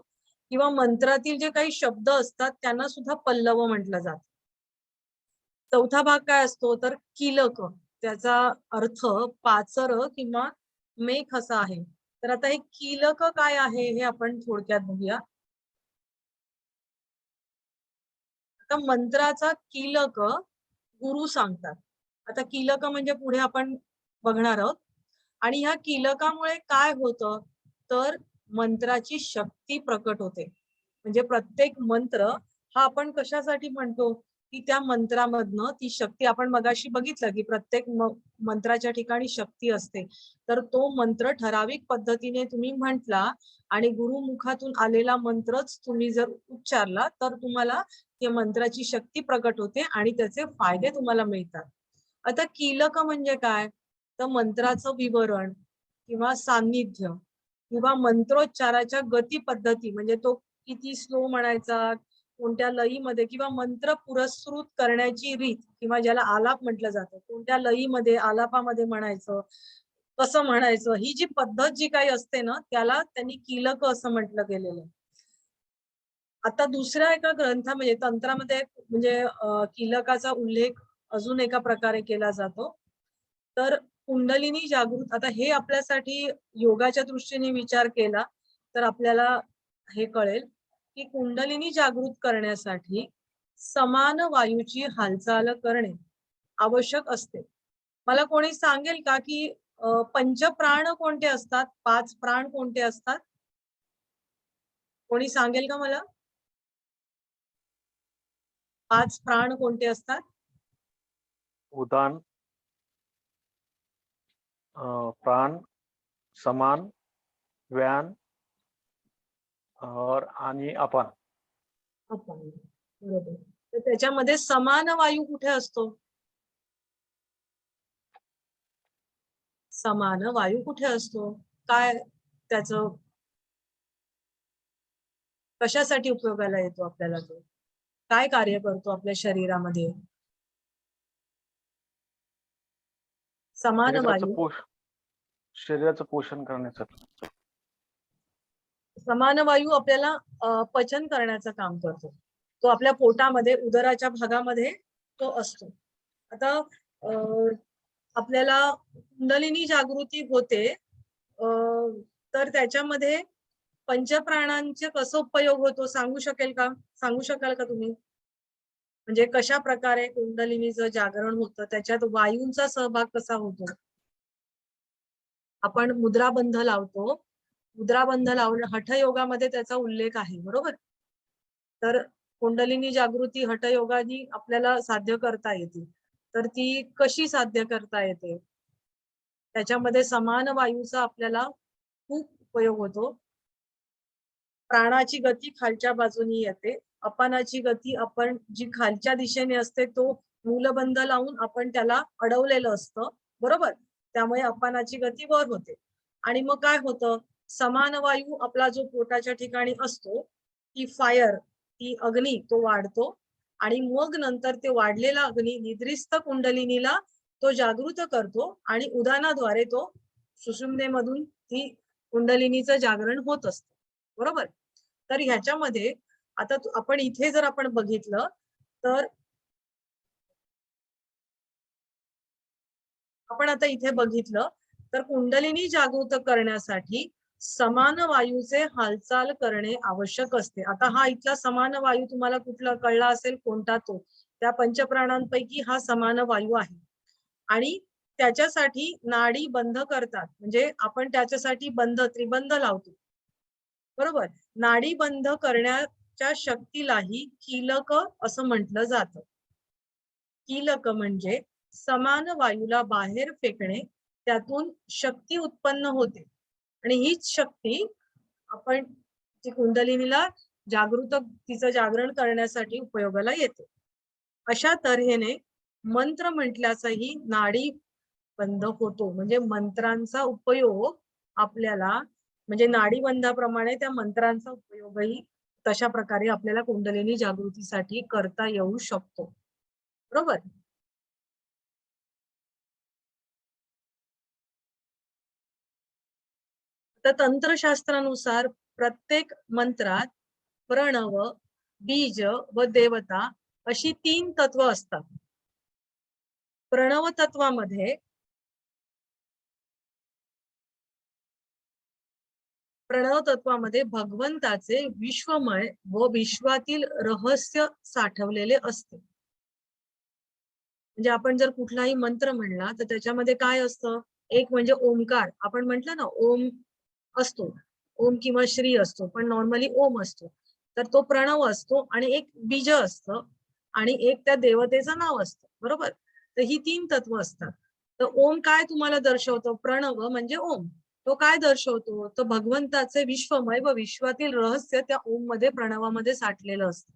किंवा मंत्रातील जे काही शब्द असतात त्यांना सुद्धा पल्लव म्हटलं जातं. चौथा भाग काय असतो तर कीलक. त्याचा अर्थ पाचर किंवा मेख असा आहे. तर आता हे कीलक काय आहे हे आपण थोडक्यात बघूया. आता मंत्राचा कीलक गुरु सांगतात. आता कीलक म्हणजे पुढे आपण बघणार आहोत. आणि ह्या कीलकामुळे काय होतं तर मंत्राची शक्ती प्रकट होते. म्हणजे प्रत्येक मंत्र हा आपण कशासाठी म्हणतो की त्या मंत्रामधनं ती शक्ती आपण मगाशी बघितलं की प्रत्येक मंत्राच्या ठिकाणी शक्ती असते. तर तो मंत्र ठराविक पद्धतीने तुम्ही म्हटला आणि गुरुमुखातून आलेला मंत्रच तुम्ही जर उच्चारला तर तुम्हाला त्या मंत्राची शक्ती प्रकट होते आणि त्याचे फायदे तुम्हाला मिळतात. आता कीलक म्हणजे काय तर मंत्राचं विवरण किंवा सान्निध्य किंवा मंत्रोच्चाराच्या गती पद्धती म्हणजे तो किती स्लो म्हणायचा, कोणत्या लयीमध्ये किंवा मंत्र पुरस्कृत करण्याची रीत किंवा ज्याला आलाप म्हटलं जातं, कोणत्या लयीमध्ये आलापामध्ये म्हणायचं, कसं म्हणायचं, ही जी पद्धत जी काही असते ना त्याला त्यांनी कीलक असं म्हटलं गेलेलं आहे. आता दुसऱ्या एका ग्रंथामध्ये तंत्रामध्ये म्हणजे कीलकाचा उल्लेख अजून एका प्रकारे केला जातो. तर कुंडलिनी जागृत आता हे आपल्यासाठी योगाच्या दृष्टीने विचार केला तर आपल्याला हे कळेल की कुंडलिनी जागृत करण्यासाठी समान वायूची हालचाल करणे आवश्यक असते. मला कोणी सांगेल का की पंचप्राण कोणते असतात, 5 प्राण कोणते असतात? कोणी सांगेल का मला? 5 प्राण कोणते असतात?
उदान, प्राण, समान, व्यान और आणि अपान.
अपान. बरोबर. तर त्याच्यामध्ये समान वायू कुठे असतो? समान वायू कुठे असतो? काय त्याचं कशासाठी उपयोगाला येतो आपल्याला तो? काय कार्य करतो आपल्या शरीरामध्ये? समान
शरीराचं
वायू
शरीराचं पोषण करण्यासाठी.
समान वायू आपल्याला पचन करण्याचं काम करतो. तो आपल्या पोटामध्ये उदराच्या भागामध्ये तो असतो. आता आपल्याला कुंडलिनी जागृती होते तर त्याच्यामध्ये पंचप्राणांचे कसं उपयोग होतो सांगू शकेल का? सांगू शकाल का तुम्ही? म्हणजे कशा प्रकारे कुंडलिनीचं जागरण होतं, त्याच्यात वायूंचा सहभाग कसा होतो? आपण मुद्राबंध लावतो. मुद्राबंध लावणं हठयोगामध्ये त्याचा उल्लेख आहे, बरोबर? तर कुंडलिनी जागृती हठयोगाने आपल्याला साध्य करता येते. तर ती कशी साध्य करता येते? त्याच्यामध्ये समान वायूचा आपल्याला खूप उपयोग होतो. प्राणाची गती खालच्या बाजूनी येते. अपानाची गती आपण जी खालच्या दिशेने असते तो मूलबंध लावून आपण त्याला अडवलेलं असतं, बरोबर? त्यामुळे अपानाची गती वर होते. आणि मग काय होतं? समान वायू आपला जो पोटाच्या ठिकाणी असतो, ती फायर, ती अग्नी तो वाढतो आणि मग नंतर ते वाढलेला अग्नी निद्रिस्त कुंडलिनीला तो जागृत करतो आणि उदानाद्वारे तो सुषुम्नेमधून ती कुंडलिनीचं जागरण होत असतं, बरोबर? तर ह्याच्यामध्ये आता आपण इथे जर आपण बघितलं तर आपण आता इथे बघितलं तर कुंडलिनी जागृत करण्यासाठी समान वायूचे हालचाल करणे आवश्यक असते. आता हा इथला समान वायू तुम्हाला कुठला कळला असेल कोणता तो त्या पंचप्राणांपैकी हा समान वायू आहे आणि त्याच्यासाठी नाडी बंद करतात म्हणजे आपण त्याच्यासाठी बंध त्रिबंध लावतो. बरोबर. नाडी बंद करण्याच्या शक्तीलाही कीलक असं म्हटलं जातं. कीलक म्हणजे समान वायूला बाहेर फेकणे, त्यातून शक्ती उत्पन्न होते आणि हीच शक्ती आपण जी कुंडलिनीला तिचं जागरण करण्यासाठी उपयोगाला येते. अशा तऱ्हेने मंत्र म्हटल्याचाही नाडी बंद होतो. म्हणजे मंत्रांचा उपयोग आपल्याला म्हणजे नाडीबंधाप्रमाणे त्या मंत्रांचा उपयोगही तशा प्रकारे आपल्याला कुंडलिनी जागृतीसाठी करता येऊ शकतो. बरोबर. तर तंत्रशास्त्रानुसार प्रत्येक मंत्रात प्रणव, बीज व देवता अशी 3 तत्व असतात. प्रणव तत्वामध्ये भगवंताचे विश्वमय व विश्वातील रहस्य साठवलेले असते. म्हणजे आपण जर कुठलाही मंत्र म्हणला तर त्याच्यामध्ये काय असतं, एक म्हणजे ओमकार. आपण म्हटलं ना ओम असतो, ओम किंवा श्री असतो, पण नॉर्मली ओम असतो. तर तो प्रणव असतो आणि एक बीज असतं आणि एक त्या देवतेचं नाव असतं. बरोबर. तर ही 3 तत्व असतात. तर ओम काय तुम्हाला दर्शवतो? प्रणव म्हणजे ओम. तो काय दर्शवतो? तर भगवंताचे विश्वमय व विश्वातील रहस्य त्या ओम मध्ये प्रणवामध्ये साठलेलं असतं.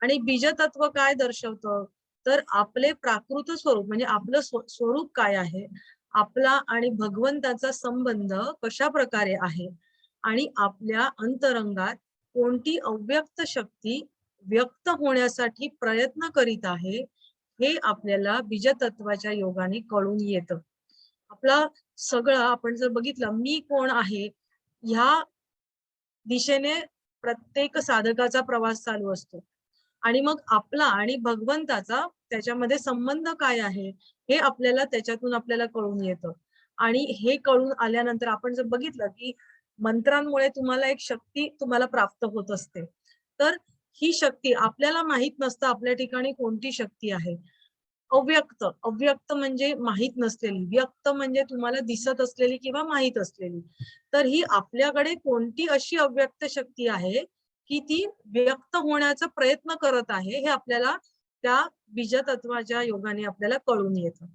आणि बीजतत्व काय दर्शवतं? तर आपले प्राकृत स्वरूप म्हणजे आपलं स्वरूप काय आहे, आपला आणि भगवंताचा संबंध कशा प्रकारे आहे आणि आपल्या अंतरंगात कोणती अव्यक्त शक्ती व्यक्त होण्यासाठी प्रयत्न करीत आहे, हे आपल्याला बीजतत्वाच्या योगाने कळून येतं. आपला सगळं आपण जर बघितलं मी कोण आहे ह्या दिशेने प्रत्येक साधकाचा प्रवास चालू असतो. आणि मग आपला आणि भगवंताचा त्याच्यामध्ये संबंध काय आहे हे आपल्याला त्याच्यातून आपल्याला कळून येतं. आणि हे कळून आल्यानंतर आपण जर बघितलं की मंत्रांमुळे तुम्हाला एक शक्ती तुम्हाला प्राप्त होत असते. तर ही शक्ती आपल्याला माहित नसतं आपल्या ठिकाणी कोणती शक्ती आहे. अव्यक्त म्हणजे माहित नसलेली, व्यक्त म्हणजे तुम्हाला दिसत असलेली किंवा माहित असलेली. तर ही आपल्याकडे कोणती अशी अव्यक्त शक्ती आहे की ती व्यक्त होण्याचा प्रयत्न करत आहे, हे आपल्याला त्या बीजतत्वाच्या योगाने आपल्याला कळून येतं.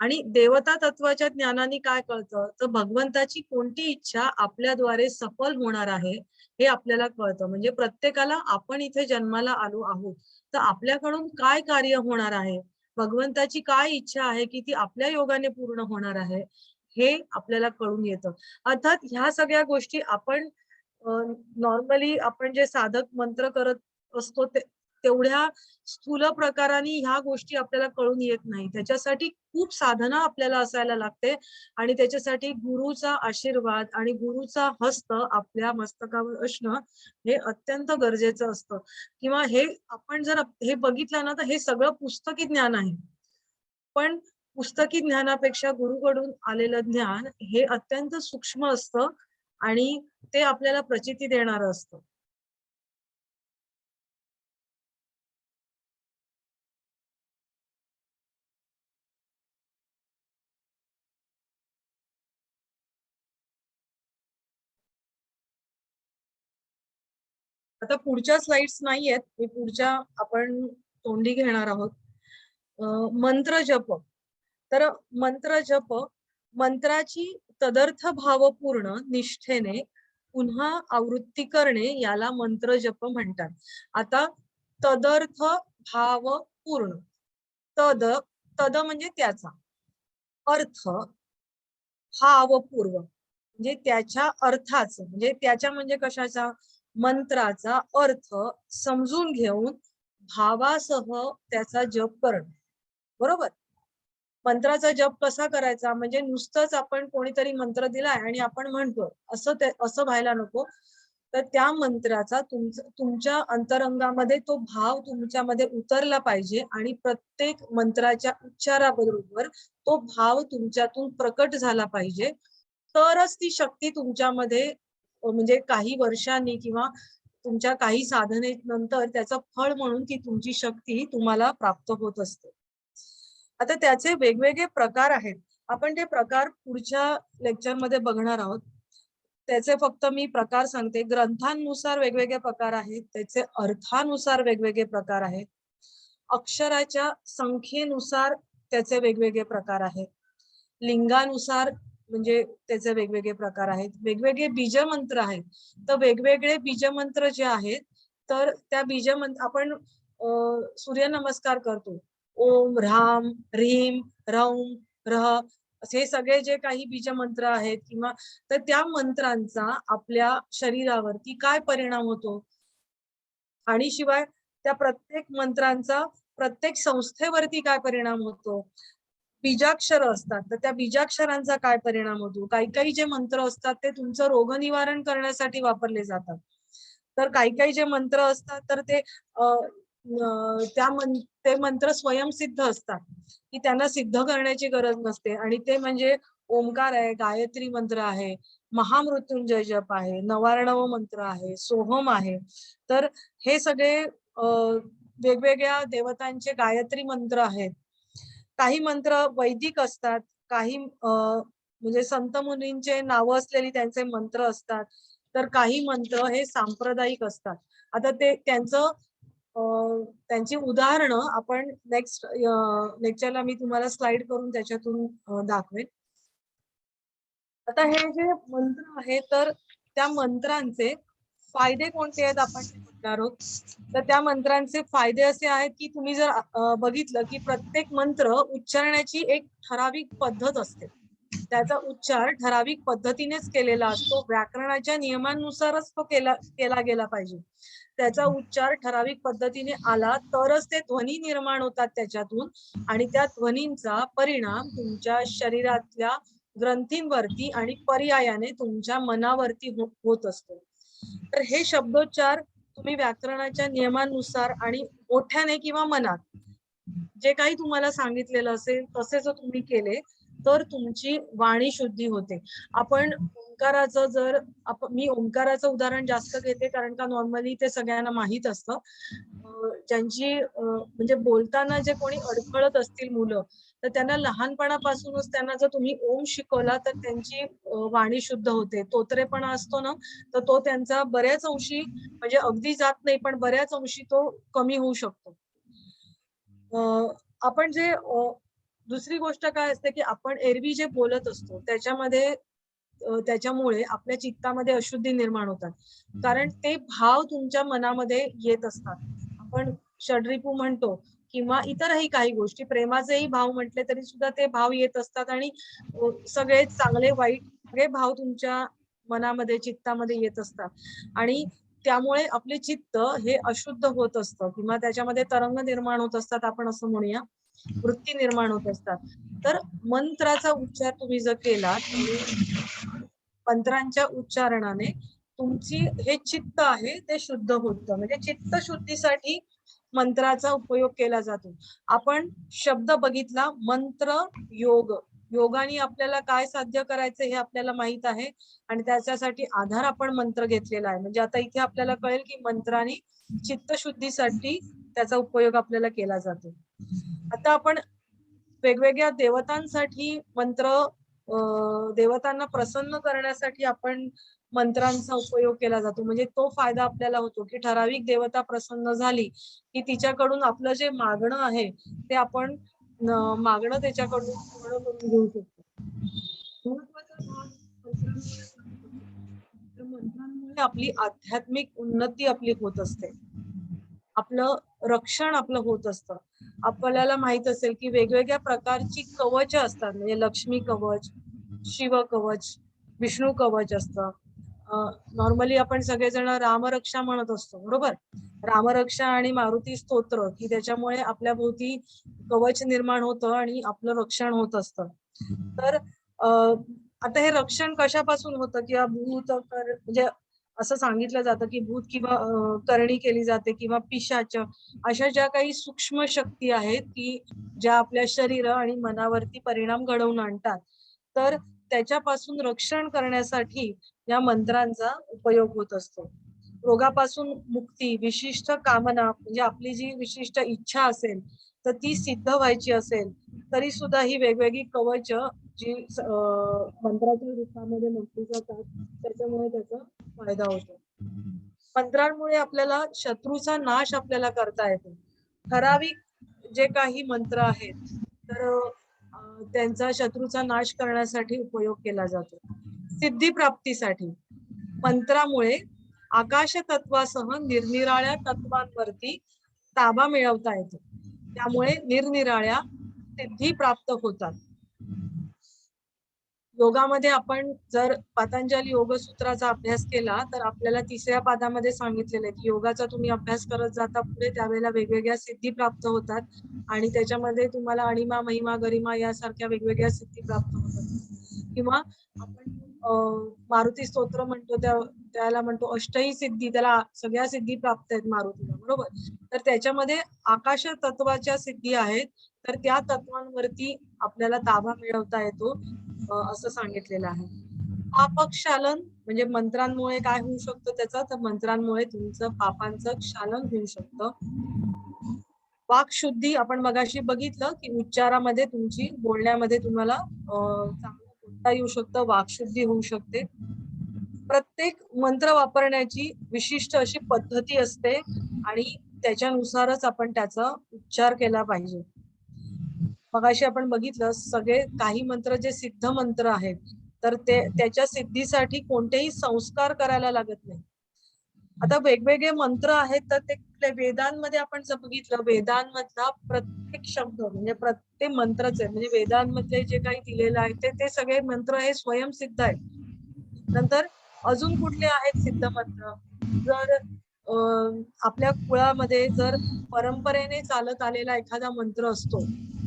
आणि देवता तत्वाच्या ज्ञानाने काय कळतं, तर भगवंताची कोणती इच्छा आपल्याद्वारे सफल होणार आहे हे आपल्याला कळतं. म्हणजे प्रत्येकाला आपण इथे जन्माला आलो आहोत, तर आपल्याकडून काय कार्य होणार आहे, भगवंताची काय इच्छा आहे की ती आपल्या योगाने पूर्ण होणार आहे, हे आपल्याला कळून येतं. अर्थात ह्या सगळ्या गोष्टी आपण नॉर्मली आपण जे साधक मंत्र करत असतो तेवढ्या स्थूल प्रकाराने ह्या गोष्टी आपल्याला कळून येत नाही. त्याच्यासाठी खूप साधना आपल्याला असायला लागते आणि त्याच्यासाठी गुरुचा आशीर्वाद आणि गुरुचा हस्त आपल्या मस्तकावर असणं हे अत्यंत गरजेचं असतं. किंवा हे आपण जर हे बघितलं ना तर हे सगळं पुस्तकी ज्ञान आहे. पण पुस्तकी ज्ञानापेक्षा गुरुकडून आलेलं ज्ञान हे अत्यंत सूक्ष्म असतं आणि ते आपल्याला प्रचिती देणारं असतं. आता पुढच्या स्लाइड्स नाहीयेत. मी पुढच्या आपण तोंडी घेणार आहोत. मंत्र जप. तर मंत्र जप मंत्राची तदर्थ भावपूर्ण निष्ठेने पुन्हा आवृत्ती करणे याला मंत्र जप म्हणतात. आता तदर्थ भावपूर्ण. तद तद म्हणजे त्याचा अर्थ भावपूर्व म्हणजे त्याच्या अर्थाचं म्हणजे त्याच्या म्हणजे कशाचा मंत्राचा अर्थ समजून घेऊन भावासह त्याचा जप करणं. बरोबर. मंत्राचा जप कसा करायचा म्हणजे नुसतंच आपण कोणीतरी मंत्र दिलाय आणि आपण म्हणतो असं व्हायला नको. तर त्या मंत्राचा तुमच्या अंतरंगामध्ये तो भाव तुमच्यामध्ये उतरला पाहिजे आणि प्रत्येक मंत्राच्या उच्चाराबरोबर तो भाव तुमच्यातून प्रकट झाला पाहिजे. तरच ती शक्ती तुमच्यामध्ये म्हणजे काही वर्षांनी किंवा तुमच्या काही साधनेनंतर त्याचं फळ म्हणून ती तुमची शक्ती तुम्हाला प्राप्त होत असते. आता त्याचे वेगवेगळे प्रकार आहेत. आपण ते प्रकार पुढच्या लेक्चरमध्ये बघणार आहोत. त्याचे फक्त मी प्रकार सांगते. ग्रंथांनुसार वेगवेगळे प्रकार आहेत, त्याचे अर्थानुसार वेगवेगळे प्रकार आहेत, अक्षराच्या संख्येनुसार त्याचे वेगवेगळे प्रकार आहेत, लिंगानुसार म्हणजे त्याचे वेगवेगळे प्रकार आहेत, वेगवेगळे बीजमंत्र आहेत. तर वेगवेगळे बीजमंत्र जे आहेत, तर त्या बीजमंत्र आपण सूर्यनमस्कार करतो, ओम ह्राम ह्रीम रौम रह, हे सगळे जे काही बीजमंत्र आहेत किंवा तर त्या मंत्रांचा आपल्या शरीरावरती काय परिणाम होतो, आणि शिवाय त्या प्रत्येक मंत्रांचा प्रत्येक संस्थेवरती काय परिणाम होतो. बीजाक्षर असतात, तर त्या बीजाक्षरांचा काय परिणाम होतो. काही काही जे मंत्र असतात ते तुमचं रोग निवारण करण्यासाठी वापरले जातात. तर काही काही जे मंत्र असतात तर ते ते मंत्र स्वयंसिद्ध असतात, की त्यांना सिद्ध करण्याची गरज नसते. आणि ते म्हणजे ओंकार आहे, गायत्री मंत्र आहे, महामृत्युंजय जप आहे, नवार्णव मंत्र आहे, सोहम आहे. तर हे सगळे वेगवेगळ्या देवतांचे गायत्री मंत्र आहेत. काही मंत्र वैदिक असतात, काही म्हणजे संत मुनींचे नावं असलेली त्यांचे मंत्र असतात, तर काही मंत्र हे सांप्रदायिक असतात. आता ते त्यांची उदाहरणं आपण नेक्स्ट लेक्चरला मी तुम्हाला स्लाइड करून त्याच्यातून दाखवेन. आता हे जे मंत्र आहे तर त्या मंत्रांचे फायदे कोणते आहेत आपण ते बघणार आहोत. तर त्या मंत्रांचे फायदे असे आहेत की तुम्ही जर बघितलं की प्रत्येक मंत्र उच्चारण्याची एक ठराविक पद्धत असते, त्याचा उच्चार ठराविक पद्धतीनेच केलेला असतो, व्याकरणाच्या नियमांनुसारच तो केला गेला पाहिजे. त्याचा उच्चार ठराविक पद्धतीने आला तरच ते ध्वनी निर्माण होतात त्याच्यातून, आणि त्या ध्वनींचा परिणाम तुमच्या शरीरातल्या ग्रंथींवरती आणि पर्यायाने तुमच्या मनावरती होत असतो. तर हे शब्दोच्चार तुम्ही व्याकरणाच्या नियमांनुसार आणि मोठ्याने किंवा मनात जे काही तुम्हाला सांगितलेलं असेल तसे जर तुम्ही केले तर तुमची वाणी शुद्धी होते. आपण ओंकाराचं मी ओंकाराचं उदाहरण जास्त घेते कारण का नॉर्मली ते सगळ्यांना माहित असतं. ज्यांची म्हणजे बोलताना जे कोणी अडखळत असतील मुलं, तर त्यांना लहानपणापासूनच त्यांना जर तुम्ही ओम शिकवला तर त्यांची वाणी शुद्ध होते. तोतरेपणा असतो ना, तर तो त्यांचा बऱ्याच अंशी म्हणजे अगदी जात नाही पण बऱ्याच अंशी तो कमी होऊ शकतो. आपण जे दुसरी गोष्ट काय असते की आपण एरवी जे बोलत असतो त्याच्यामध्ये त्याच्यामुळे आपल्या चित्तामध्ये अशुद्धी निर्माण होतात, कारण ते भाव तुमच्या मनामध्ये येत असतात. आपण षड्रिपू म्हणतो किंवा इतरही काही गोष्टी, प्रेमाचेही भाव म्हटले तरी सुद्धा ते भाव येत असतात, आणि सगळे चांगले वाईट सगळे भाव तुमच्या मनामध्ये चित्तामध्ये येत असतात, आणि त्यामुळे आपले चित्त हे अशुद्ध होत असतं किंवा त्याच्यामध्ये तरंग निर्माण होत असतात, आपण असं म्हणूया, वृत्ती निर्माण होत असतात. तर मंत्राचा उच्चार तुम्ही जर केला, मंत्रांच्या उच्चारणाने तुमची हे चित्त आहे ते शुद्ध होतं. म्हणजे चित्त शुद्धीसाठी मंत्राचा उपयोग केला जातो. आपण शब्द बघितला, मंत्र योग, योगाने आपल्याला काय साध्य करायचं हे आपल्याला माहित आहे, आणि त्याच्यासाठी आधार आपण मंत्र घेतलेला आहे. म्हणजे आता इथे आपल्याला कळेल की मंत्राने चित्तशुद्धीसाठी त्याचा उपयोग आपल्याला केला जातो. आता आपण वेगवेगळ्या देवतांसाठी मंत्र, देवतांना प्रसन्न करण्यासाठी आपण मंत्रांचा उपयोग केला जातो. म्हणजे तो फायदा आपल्याला होतो की ठराविक देवता प्रसन्न झाली की तिच्याकडून आपलं जे मागणं आहे ते आपण मागणं त्याच्याकडून पूर्ण करून घेऊ शकतो. महत्वाचा भाग मंत्रांमुळे आपली आध्यात्मिक उन्नती आपली होत असते, आपलं रक्षण आपलं होत असतं. आपल्याला माहित असेल की वेगवेगळ्या प्रकारची कवच असतात, म्हणजे लक्ष्मी कवच, शिव कवच, विष्णू कवच असतं. नॉर्मली आपण सगळेजण रामरक्षा म्हणत असतो, बरोबर. रामरक्षा आणि मारुती स्तोत्र की त्याच्यामुळे आपल्या भोवती कवच निर्माण होतं आणि आपलं रक्षण होत असतं. तर आता हे रक्षण कशापासून होतं, किंवा भूत म्हणजे असं सांगितलं जातं की भूत किंवा करणी केली जाते किंवा पिशाच, अशा ज्या काही सूक्ष्म शक्ती आहेत की ज्या आपल्या शरीर आणि मनावरती परिणाम घडवून आणतात, तर त्याच्यापासून रक्षण करण्यासाठी या मंत्रांचा उपयोग होत असतो. रोगापासून मुक्ती, विशिष्ट कामना म्हणजे आपली जी विशिष्ट इच्छा असेल तर ती सिद्ध व्हायची असेल तरी सुद्धा ही वेगवेगळी कवच जी मंत्राच्या रूपामध्ये म्हटली जातात त्याच्यामुळे त्याचा फायदा होतो. मंत्रांमुळे आपल्याला शत्रूचा नाश आपल्याला करता येतो. ठराविक जे काही मंत्र आहेत तर त्यांचा शत्रूचा नाश करण्यासाठी उपयोग केला जातो. सिद्धी प्राप्तीसाठी मंत्रामुळे आकाश तत्वासह निरनिराळ्या तत्वांवरती ताबा मिळवता येतो. त्यामुळे निरनिराळ्या सिद्धी प्राप्त होतात. योगामध्ये आपण जर पतंजली योगसूत्राचा अभ्यास केला तर आपल्याला 3ऱ्या पादामध्ये सांगितलेलं आहे की योगाचा तुम्ही अभ्यास करत जाता पुढे त्यावेळेला वेगवेगळ्या सिद्धी प्राप्त होतात आणि त्याच्यामध्ये तुम्हाला अणिमा महिमा गरिमा यासारख्या वेगवेगळ्या सिद्धी प्राप्त होतात. किंवा आपण मारुती स्तोत्र म्हणतो त्याला म्हणतो अष्टही सिद्धी, त्याला सगळ्या सिद्धी प्राप्त आहेत मारुतीला, बरोबर. तर त्याच्यामध्ये आकाश तत्वाच्या सिद्धी आहेत तर त्या तत्वांवरती आपल्याला ताबा मिळवता येतो असं सांगितलेलं आहे. पापक्षालन म्हणजे मंत्रांमुळे काय होऊ शकतं त्याचा, तर मंत्रांमुळे तुमचं पापांचं क्षालन होऊ शकतं. वाक्शुद्धी आपण मगाशी बघितलं की उच्चारामध्ये तुमची बोलण्यामध्ये तुम्हाला चांगलं बोलता येऊ शकतं, वाक्शुद्धी होऊ शकते. प्रत्येक मंत्र वापरण्याची विशिष्ट अशी पद्धती असते आणि त्याच्यानुसारच आपण त्याचा उच्चार केला पाहिजे. मगाशी आपण बघितलं सगळे काही मंत्र जे सिद्ध मंत्र आहेत तर ते त्याच्या सिद्धीसाठी कोणतेही संस्कार करायला लागत नाही. आता वेगवेगळे मंत्र आहेत तर ते वेदांमध्ये आपण जर बघितलं वेदांमधला प्रत्येक शब्द म्हणजे प्रत्येक मंत्रच आहे, म्हणजे वेदांमध्ये जे काही दिलेलं आहे ते सगळे मंत्र हे स्वयंसिद्ध आहेत. नंतर अजून कुठले आहेत सिद्ध मंत्र, जर आपल्या कुळामध्ये जर परंपरेने चालत आलेला एखादा मंत्र असतो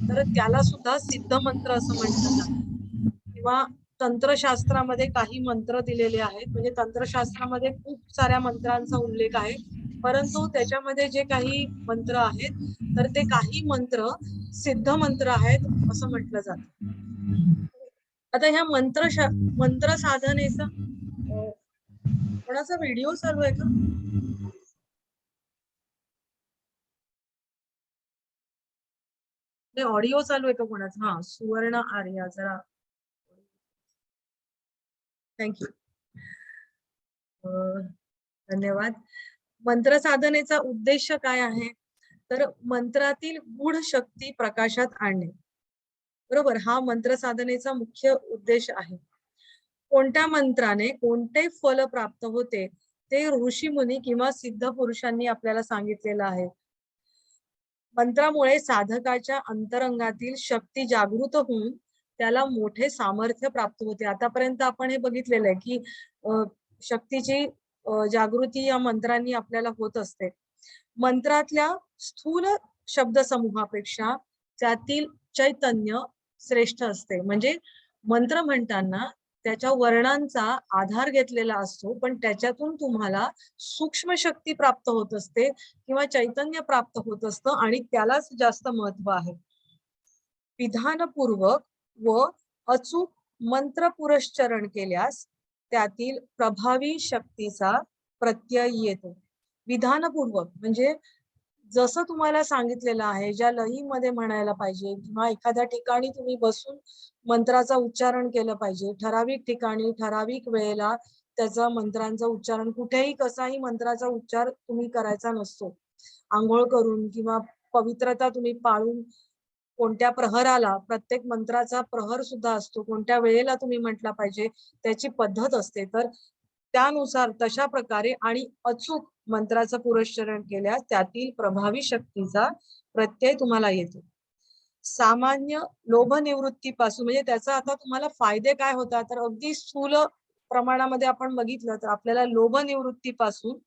तर त्याला सुद्धा सिद्ध मंत्र असं म्हटलं जातं. किंवा तंत्रशास्त्रामध्ये काही मंत्र दिलेले आहेत, म्हणजे तंत्रशास्त्रामध्ये खूप साऱ्या मंत्रांचा उल्लेख आहे परंतु त्याच्यामध्ये जे काही मंत्र आहेत तर ते काही मंत्र सिद्ध मंत्र आहेत असं म्हटलं जातं. आता ह्या मंत्र साधनेचा कोणाचा व्हिडिओ चालू आहे का? ऑडिओ चालू आहे का कोणाचा? हा, सुवर्ण आर्या जरा थँक्यू, धन्यवाद. मंत्र साधनेचा उद्देश काय आहे तर मंत्रातील गूढ शक्ती प्रकाशात आणणे, बरोबर. हा मंत्र साधनेचा मुख्य उद्देश आहे. कोणत्या मंत्राने कोणते फल प्राप्त होते ते ऋषी मुनी किंवा सिद्ध पुरुषांनी आपल्याला सांगितलेलं आहे. मंत्रामुळे साधकाच्या अंतरंगातील शक्ती जागृत होऊन त्याला मोठे सामर्थ्य प्राप्त होते. आतापर्यंत आपण हे बघितलेलं आहे की शक्तीची जागृती या मंत्रांनी आपल्याला होत असते. मंत्रातल्या स्थूल शब्दसमूहापेक्षा त्यातील चैतन्य श्रेष्ठ असते. म्हणजे मंत्र म्हणताना त्याच्या वर्णांचा आधार घेतलेला असतो पण त्याच्यातून तुम्हाला सूक्ष्म शक्ती प्राप्त होत असते किंवा चैतन्य प्राप्त होत असतं आणि त्यालाच जास्त महत्व आहे. विधानपूर्वक व अचूक मंत्र पुरस्चरण केल्यास त्यातील प्रभावी शक्तीचा प्रत्यय येतो. विधानपूर्वक म्हणजे जसं तुम्हाला सांगितलेलं आहे ज्या लयीमध्ये म्हणायला पाहिजे किंवा एखाद्या ठिकाणी तुम्ही बसून मंत्राचा उच्चारण केलं पाहिजे, ठराविक ठिकाणी ठराविक वेळेला त्याचा मंत्रांचं उच्चारण, कुठेही कसाही मंत्राचा उच्चार तुम्ही करायचा नसतो. आंघोळ करून किंवा पवित्रता तुम्ही पाळून कोणत्या प्रहराला, प्रत्येक मंत्राचा प्रहर सुद्धा असतो, कोणत्या वेळेला तुम्ही म्हटला पाहिजे त्याची पद्धत असते. तर त्यानुसार तशा प्रकारे आणि अचूक मंत्राचं पुरस्चरण केल्यास त्यातील प्रभावी शक्तीचा प्रत्यय तुम्हाला येतो. सामान्य लोभ निवृत्तीपासून म्हणजे त्याचा आता तुम्हाला फायदे काय होतात तर अगदी स्थूल प्रमाणामध्ये आपण बघितलं तर आपल्याला लोभ निवृत्तीपासून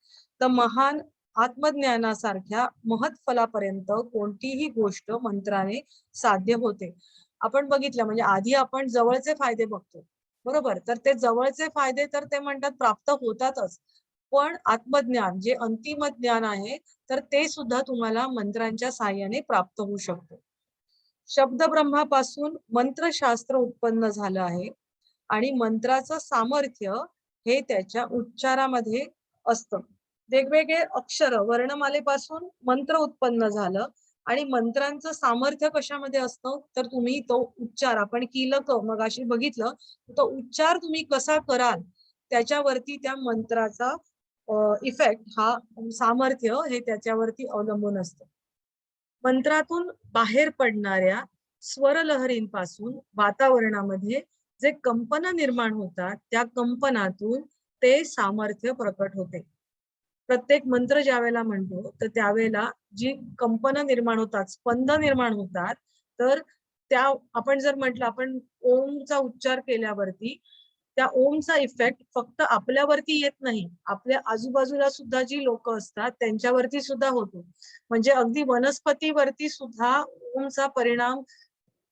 तर महान आत्मज्ञानासारख्या महत् फलापर्यंत कोणतीही गोष्ट मंत्राने साध्य होते. आपण बघितलं म्हणजे आधी आपण जवळचे फायदे बघतो, बरोबर. तर ते जवळचे फायदे तर ते म्हणतात प्राप्त होतातच, पण आत्मज्ञान जे अंतिम ज्ञान आहे तर ते सुद्धा तुम्हाला मंत्रांच्या साहाय्याने प्राप्त होऊ शकतं. शब्दब्रह्मापासून मंत्रशास्त्र उत्पन्न झालं आहे आणि मंत्राचं सामर्थ्य हे त्याच्या उच्चारामध्ये असतं. वेगवेगळे अक्षर वर्णमालेपासून मंत्र उत्पन्न झालं आणि मंत्रांचं सामर्थ्य कशामध्ये असतं, तर तुम्ही तो उच्चार आपण कीलक मगाशी बघितलं, तो उच्चार तुम्ही कसा कराल त्याच्यावरती त्या मंत्राचा इफेक्ट हा सामर्थ्य हे त्याच्यावरती अवलंबून असतं. मंत्रातून बाहेर पडणाऱ्या स्वरलहरींपासून वातावरणामध्ये जे कंपन निर्माण होतात त्या कंपनातून ते सामर्थ्य प्रकट होते. प्रत्येक मंत्र ज्यावेळेला म्हणतो तर त्यावेळेला जी कंपन निर्माण होतात, स्पंद निर्माण होतात, तर त्या आपण जर म्हटलं आपण ओमचा उच्चार केल्यावरती त्या ओमचा इफेक्ट फक्त आपल्यावरती येत नाही, आपल्या आजूबाजूला सुद्धा जी लोक असतात त्यांच्यावरती सुद्धा होतो. म्हणजे अगदी वनस्पतीवरती सुद्धा ओमचा परिणाम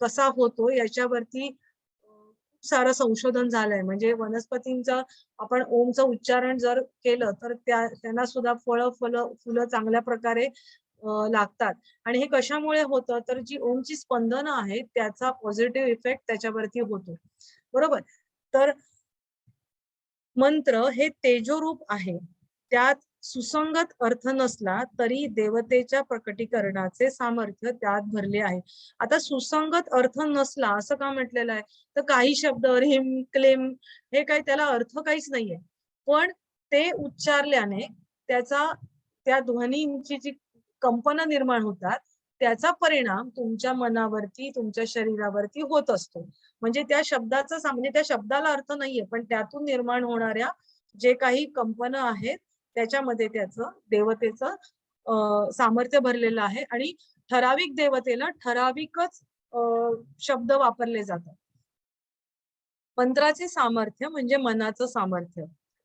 कसा होतो याच्यावरती खूप सारं संशोधन झालंय. म्हणजे वनस्पतींचं आपण ओमचं उच्चारण जर केलं तर त्यांना सुद्धा फुलं चांगल्या प्रकारे लागतात. आणि हे कशामुळे होतं, तर जी ओमची स्पंदनं आहेत त्याचा पॉझिटिव्ह इफेक्ट त्याच्यावरती होतो. बरोबर. तर मंत्र हे तेजोरूप आहे. त्यात सुसंगत अर्थ नसला तरी देवतेच्या प्रकटीकरणाचे सामर्थ्य त्यात भरले आहे. आता सुसंगत अर्थ नसला असं का म्हटलेलं आहे, तर काही शब्द ह्रीम क्लीम हे काही त्याला अर्थ काहीच नाहीये, पण ते उच्चारल्याने त्याचा त्या ध्वनींची जी कंपनं निर्माण होतात त्याचा परिणाम तुमच्या मनावरती, तुमच्या शरीरावरती होत असतो. म्हणजे त्या शब्दाचा म्हणजे त्या शब्दाला अर्थ नाहीये, पण त्यातून निर्माण होणाऱ्या जे काही कंपनं आहेत त्याच्यामध्ये त्याचं देवतेचं सामर्थ्य भरलेलं आहे. आणि ठराविक देवतेला ठराविकच शब्द वापरले जातात. मंत्राचे सामर्थ्य म्हणजे मनाचं सामर्थ्य,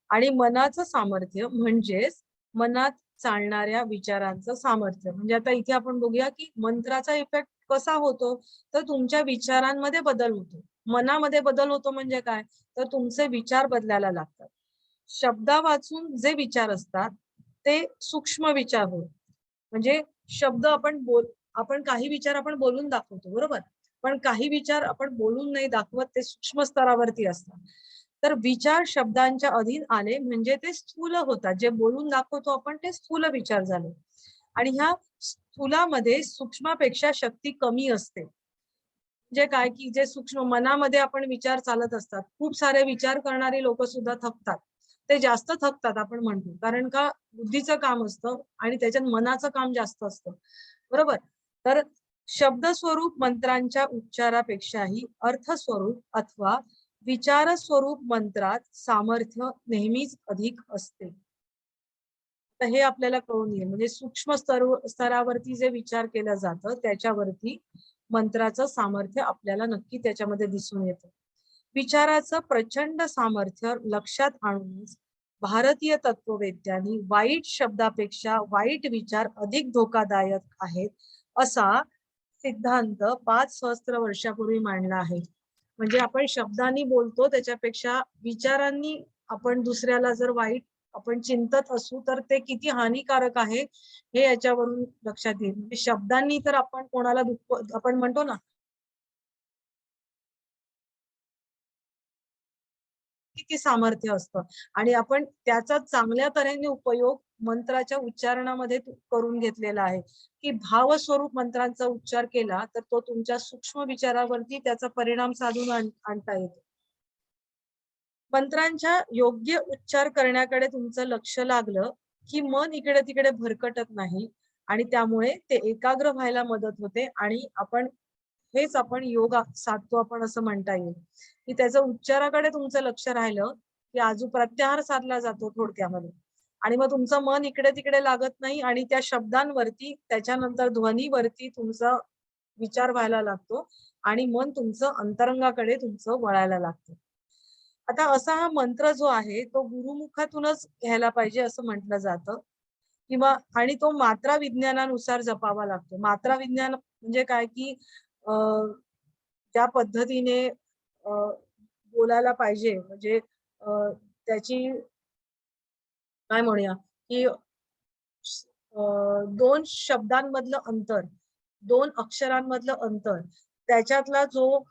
आणि मनाचं सामर्थ्य म्हणजेच मनात चालणाऱ्या विचारांचं सामर्थ्य. म्हणजे आता इथे आपण बघूया की मंत्राचा इफेक्ट कसा होतो, तर तुमच्या विचारांमध्ये बदल होतो. मनामध्ये बदल होतो म्हणजे काय, तर तुमचे विचार बदलायला लागतात. शब्दा वाचून जे विचार असतात ते सूक्ष्म विचार होत. म्हणजे शब्द आपण काही विचार आपण बोलून दाखवतो, बरोबर, पण काही विचार आपण बोलून नाही दाखवत, ते सूक्ष्म स्तरावरती असतात. तर विचार शब्दांच्या अधीन आले म्हणजे ते स्थूल होतात. जे बोलून दाखवतो आपण ते स्थूल विचार झाले. आणि ह्या स्थूलामध्ये सूक्ष्मापेक्षा शक्ती कमी असते. म्हणजे काय की जे सूक्ष्म मनामध्ये आपण विचार चालत असतात, खूप सारे विचार करणारी लोक सुद्धा थकतात. ते जास्त थकतात आपण म्हणतो, कारण का बुद्धीचं काम असतं आणि त्याच्यात मनाचं काम जास्त असतं. बरोबर. तर शब्द स्वरूप मंत्रांच्या उच्चारापेक्षाही अर्थ स्वरूप अथवा विचार स्वरूप मंत्रात सामर्थ्य नेहमीच अधिक असते. तर हे आपल्याला कळून येईल. म्हणजे सूक्ष्म स्तरावरती जे विचार केलं जातं त्याच्यावरती मंत्राचं सामर्थ्य आपल्याला नक्की त्याच्यामध्ये दिसून येतं. विचाराचं प्रचंड सामर्थ्य लक्षात आणूनच भारतीय तत्ववेत्यांनी वाईट शब्दापेक्षा वाईट विचार अधिक धोकादायक आहेत असा सिद्धांत 5 सहस्त्र वर्षापूर्वी मांडला आहे. म्हणजे आपण शब्दांनी बोलतो त्याच्यापेक्षा विचारांनी आपण दुसऱ्याला जर वाईट आपण चिंतत असू तर ते किती हानिकारक आहे हे याच्यावरून लक्षात येईल. म्हणजे शब्दांनी तर आपण कोणाला दुःख आपण म्हणतो ना, किती सामर्थ्य असतं आणि आपण त्याचा चांगल्या तऱ्हेने उपयोग मंत्राच्या उच्चारणामध्ये करून घेतलेला आहे, की भावस्वरूप मंत्रांचा उच्चार केला तर तो तुमच्या सूक्ष्म विचारावरती त्याचा परिणाम साधून आणता येतो. मंत्रांच्या योग्य उच्चार करण्याकडे तुमचं लक्ष लागलं की मन इकडे तिकडे भरकटत नाही आणि त्यामुळे ते एकाग्र व्हायला मदत होते. आणि हेच आपण योग साधतो आपण असं म्हणता येईल, की त्याचं उच्चाराकडे तुमचं लक्ष राहिलं की प्रत्याहार साधला जातो थोडक्यामध्ये. आणि मग तुमचं मन इकडे तिकडे लागत नाही आणि त्या शब्दांवरती त्याच्यानंतर ध्वनीवरती तुमचा विचार व्हायला लागतो आणि मन तुमचं अंतरंगाकडे तुमचं वळायला लागतं. आता असा हा मंत्र जो आहे तो गुरुमुखातूनच घ्यायला पाहिजे असं म्हटलं जातं, किंवा आणि तो मात्रा विज्ञानानुसार जपावा लागतो. मात्रा विज्ञान म्हणजे काय की त्या पद्धतीने बोलायला पाहिजे. म्हणजे त्याची काय म्हणूया की 2 शब्दांमधलं अंतर, 2 अक्षरांमधलं अंतर, त्याच्यातला जो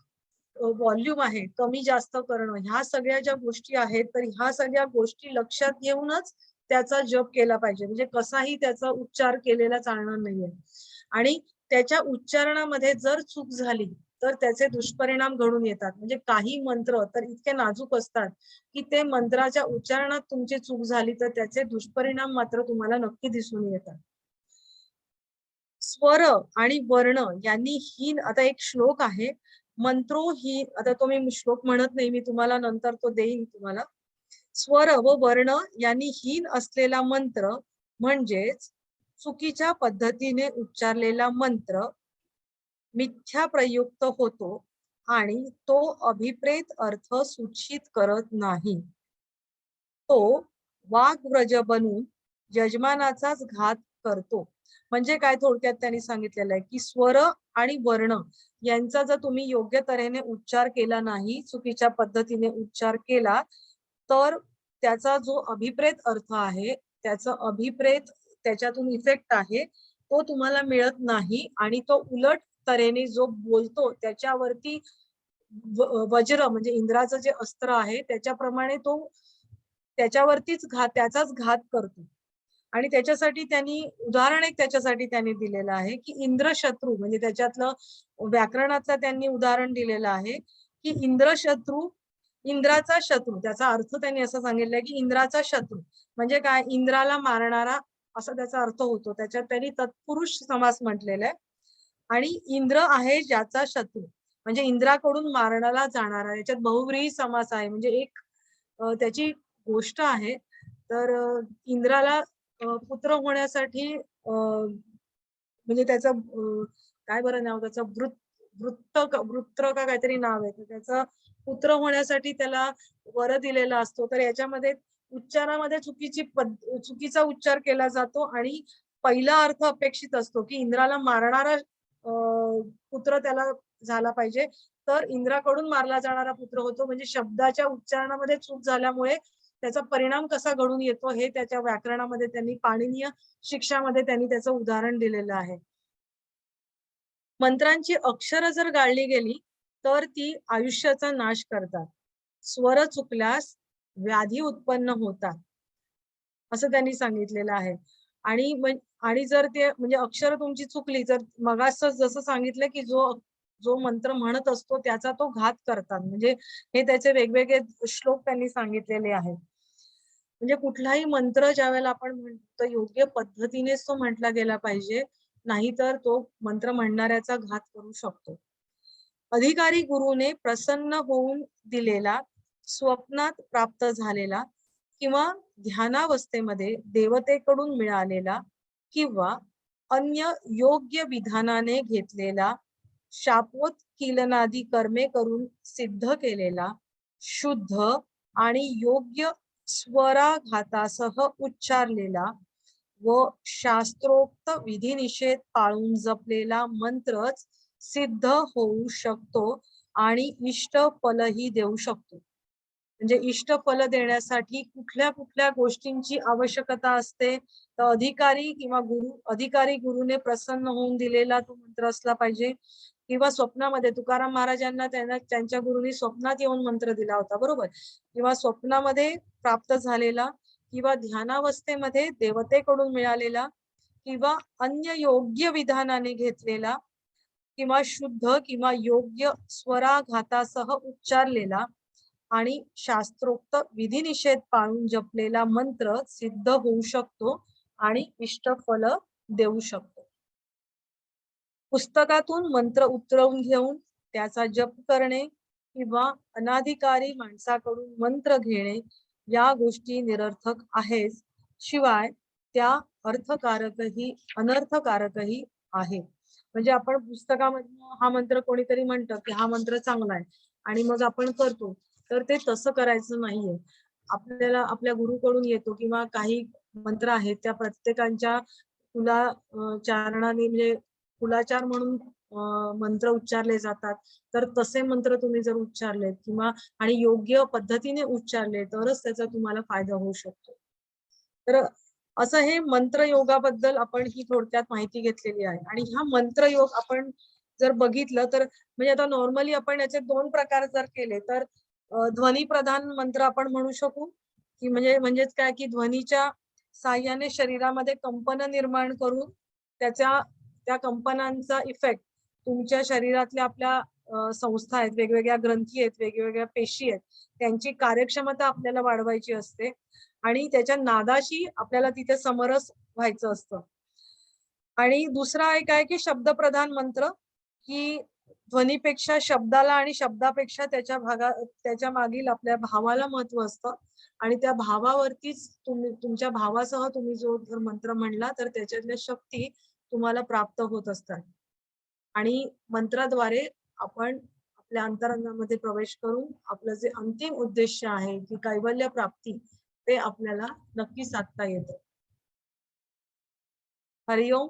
व्हॉल्यूम आहे कमी जास्त करणं, ह्या सगळ्या ज्या गोष्टी आहेत तर ह्या सगळ्या गोष्टी लक्षात घेऊनच त्याचा जप केला पाहिजे. म्हणजे कसाही त्याचा उच्चार केलेला चालणार नाहीये. आणि त्याच्या उच्चारणामध्ये जर चूक झाली तर त्याचे दुष्परिणाम घडून येतात. म्हणजे काही मंत्र तर इतके नाजूक असतात की ते मंत्राच्या उच्चारणात तुमची चूक झाली तर त्याचे दुष्परिणाम मात्र तुम्हाला नक्की दिसून येतात. स्वर आणि वर्ण यांनी हीन, आता एक श्लोक आहे, मंत्रोहीन, आता तो मी श्लोक म्हणत नाही, मी तुम्हाला नंतर तो देईन तुम्हाला. स्वर व वर्ण यांनी हीन असलेला मंत्र म्हणजेच चुकीच्या पद्धतीने उच्चारलेला मंत्र मिथ्या प्रयुक्त होतो आणि तो अभिप्रेत अर्थ सूचित करत नाही. तो वाग्व्रज बनून यजमानाचाच घात करतो. म्हणजे काय, थोडक्यात त्यांनी सांगितलेलं आहे की स्वर आणि वर्ण यांचा जर तुम्ही योग्य तऱ्हेने उच्चार केला नाही, चुकीच्या पद्धतीने उच्चार केला, तर त्याचा जो अभिप्रेत अर्थ आहे, त्याचा अभिप्रेत त्याच्यातून इफेक्ट आहे, तो तुम्हाला मिळत नाही आणि तो उलट तऱ्हेने जो बोलतो त्याच्यावरती वज्र म्हणजे इंद्राचं जे अस्त्र आहे त्याच्याप्रमाणे तो त्याच्यावरतीच त्याचाच घात करतो. आणि त्याच्यासाठी त्यांनी उदाहरण एक त्याच्यासाठी त्यांनी दिलेलं आहे की इंद्रशत्रू, म्हणजे त्याच्यातलं व्याकरणातलं त्यांनी उदाहरण दिलेलं आहे की इंद्रशत्रू, इंद्राचा शत्रू, त्याचा अर्थ त्यांनी असं सांगितलंय की इंद्राचा शत्रू म्हणजे काय, इंद्राला मारणारा असा त्याचा अर्थ होतो. त्याच्यात त्यांनी तत्पुरुष समास म्हटलेला आहे. आणि इंद्र आहे ज्याचा शत्रू म्हणजे इंद्राकडून मारण्याला जाणारा, याच्यात बहुव्रीही समास आहे. म्हणजे एक त्याची गोष्ट आहे. तर इंद्राला पुत्र होण्यासाठी म्हणजे त्याचं काय बरं नाव त्याचं, वृत्र का काहीतरी नाव आहे, तर त्याचा पुत्र होण्यासाठी त्याला वर दिलेला असतो. तर याच्यामध्ये उच्चारामध्ये चुकीचा उच्चार केला जातो आणि पहिला अर्थ अपेक्षित असतो की इंद्राला मारणारा पुत्र त्याला झाला पाहिजे, तर इंद्राकडून मारला जाणारा पुत्र होतो. म्हणजे शब्दाच्या उच्चारणामध्ये चूक झाल्यामुळे त्याचा परिणाम कसा घडून येतो हे त्याच्या व्याकरणामध्ये त्यांनी, पाणिनीय शिक्षामध्ये त्यांनी त्याचं उदाहरण दिलेलं आहे. मंत्रांची अक्षर जर गाळली गेली तर ती आयुष्याचा नाश करतात. स्वर चुकल्यास व्याधी उत्पन्न होतात असं त्यांनी सांगितलेलं आहे. आणि जर ते म्हणजे अक्षर तुमची चुकली, जर मगाच जसं सांगितलं की जो जो मंत्र म्हणत असतो त्याचा तो घात करतात. म्हणजे हे त्याचे वेगवेगळे श्लोक त्यांनी सांगितलेले आहेत. म्हणजे कुठलाही मंत्र ज्या वेळेला आपण म्हणतो योग्य पद्धतीनेच तो म्हटला गेला पाहिजे, नाहीतर तो मंत्र म्हणणाऱ्याचा घात करू शकतो. अधिकारी गुरुने प्रसन्न होऊन दिलेला, स्वप्नात प्राप्त झालेला किंवा ध्यानावस्थेमध्ये देवतेकडून मिळालेला किंवा अन्य योग्य विधानाने घेतलेला, शापोत किलनादी कर्मे करून सिद्ध केलेला, शुद्ध आणि योग्य स्वराघातासह उच्चारलेला व शास्त्रोक्त विधिनिषेध पाळून जपलेला मंत्रच सिद्ध होऊ शकतो आणि इष्ट फलही देऊ शकतो. म्हणजे इष्ट फल देण्यासाठी कुठल्या कुठल्या गोष्टींची आवश्यकता असते, तर अधिकारी गुरुने प्रसन्न होऊन दिलेला तो मंत्र असला पाहिजे, किंवा स्वप्नामध्ये तुकाराम महाराजांना त्यांच्या गुरुनी स्वप्नात येऊन मंत्र दिला होता, बरोबर, किंवा स्वप्नामध्ये प्राप्त झालेला किंवा ध्यानावस्थेमध्ये देवतेकडून मिळालेला किंवा अन्य योग्य विधानाने घेतलेला किंवा शुद्ध किंवा योग्य स्वराघातासह उच्चारलेला आणि शास्त्रोक्त विधिनिषेध पाळून जपलेला मंत्र सिद्ध होऊ शकतो आणि इष्ट फल देऊ शकतो. पुस्तकातून मंत्र उतरवून घेऊन त्याचा जप करणे किंवा अनाधिकारी माणसाकडून मंत्र घेणे या गोष्टी निरर्थक आहेत, शिवाय त्या अनर्थकारकही आहे. म्हणजे आपण पुस्तकामधून हा मंत्र कोणीतरी म्हणतं की हा मंत्र चांगला आहे आणि मग आपण करतो, तर ते तसं करायचं नाहीये. आपल्याला आपल्या गुरुकडून येतो किंवा काही मंत्र आहेत त्या प्रत्येकांच्या चारणाने म्हणजे कुलाचार म्हणून मंत्र उच्चारले जातात. तर तसे मंत्र तुम्ही जर उच्चारलेत किंवा आणि योग्य पद्धतीने उच्चारले तरच त्याचा तुम्हाला फायदा होऊ शकतो. तर असं हे मंत्र योगाबद्दल आपण ही थोडक्यात माहिती घेतलेली आहे. आणि हा मंत्र योग आपण जर बघितलं तर म्हणजे आता नॉर्मली आपण याचे 2 प्रकार जर केले तर ध्वनी प्रधान मंत्र आपण म्हणू शकू की म्हणजेच काय की ध्वनीच्या साहाय्याने शरीरामध्ये कंपन निर्माण करून त्या कंपनांचा इफेक्ट तुमच्या शरीरातल्या आपल्या संस्था आहेत, वेगवेगळ्या ग्रंथी आहेत, वेगवेगळ्या पेशी आहेत, त्यांची कार्यक्षमता आपल्याला वाढवायची असते आणि त्याच्या नादाशी आपल्याला तिथे समरस व्हायचं असतं. आणि दुसरा एक आहे की शब्दप्रधान मंत्र, की ध्वनीपेक्षा शब्दाला आणि शब्दापेक्षा त्याच्या मागील आपल्या भावाला महत्व असतं आणि त्या भावावरतीच तुमच्या भावासह तुम्ही जो जर मंत्र म्हणला तर त्याच्यातल्या शक्ती तुम्हाला प्राप्त होत असतात. आणि मंत्राद्वारे आपण आपल्या अंतरंगामध्ये प्रवेश करून आपलं जे अंतिम उद्देश आहे की कैवल्य प्राप्ती ते आपल्याला नक्की साधता येतं. हरिओम.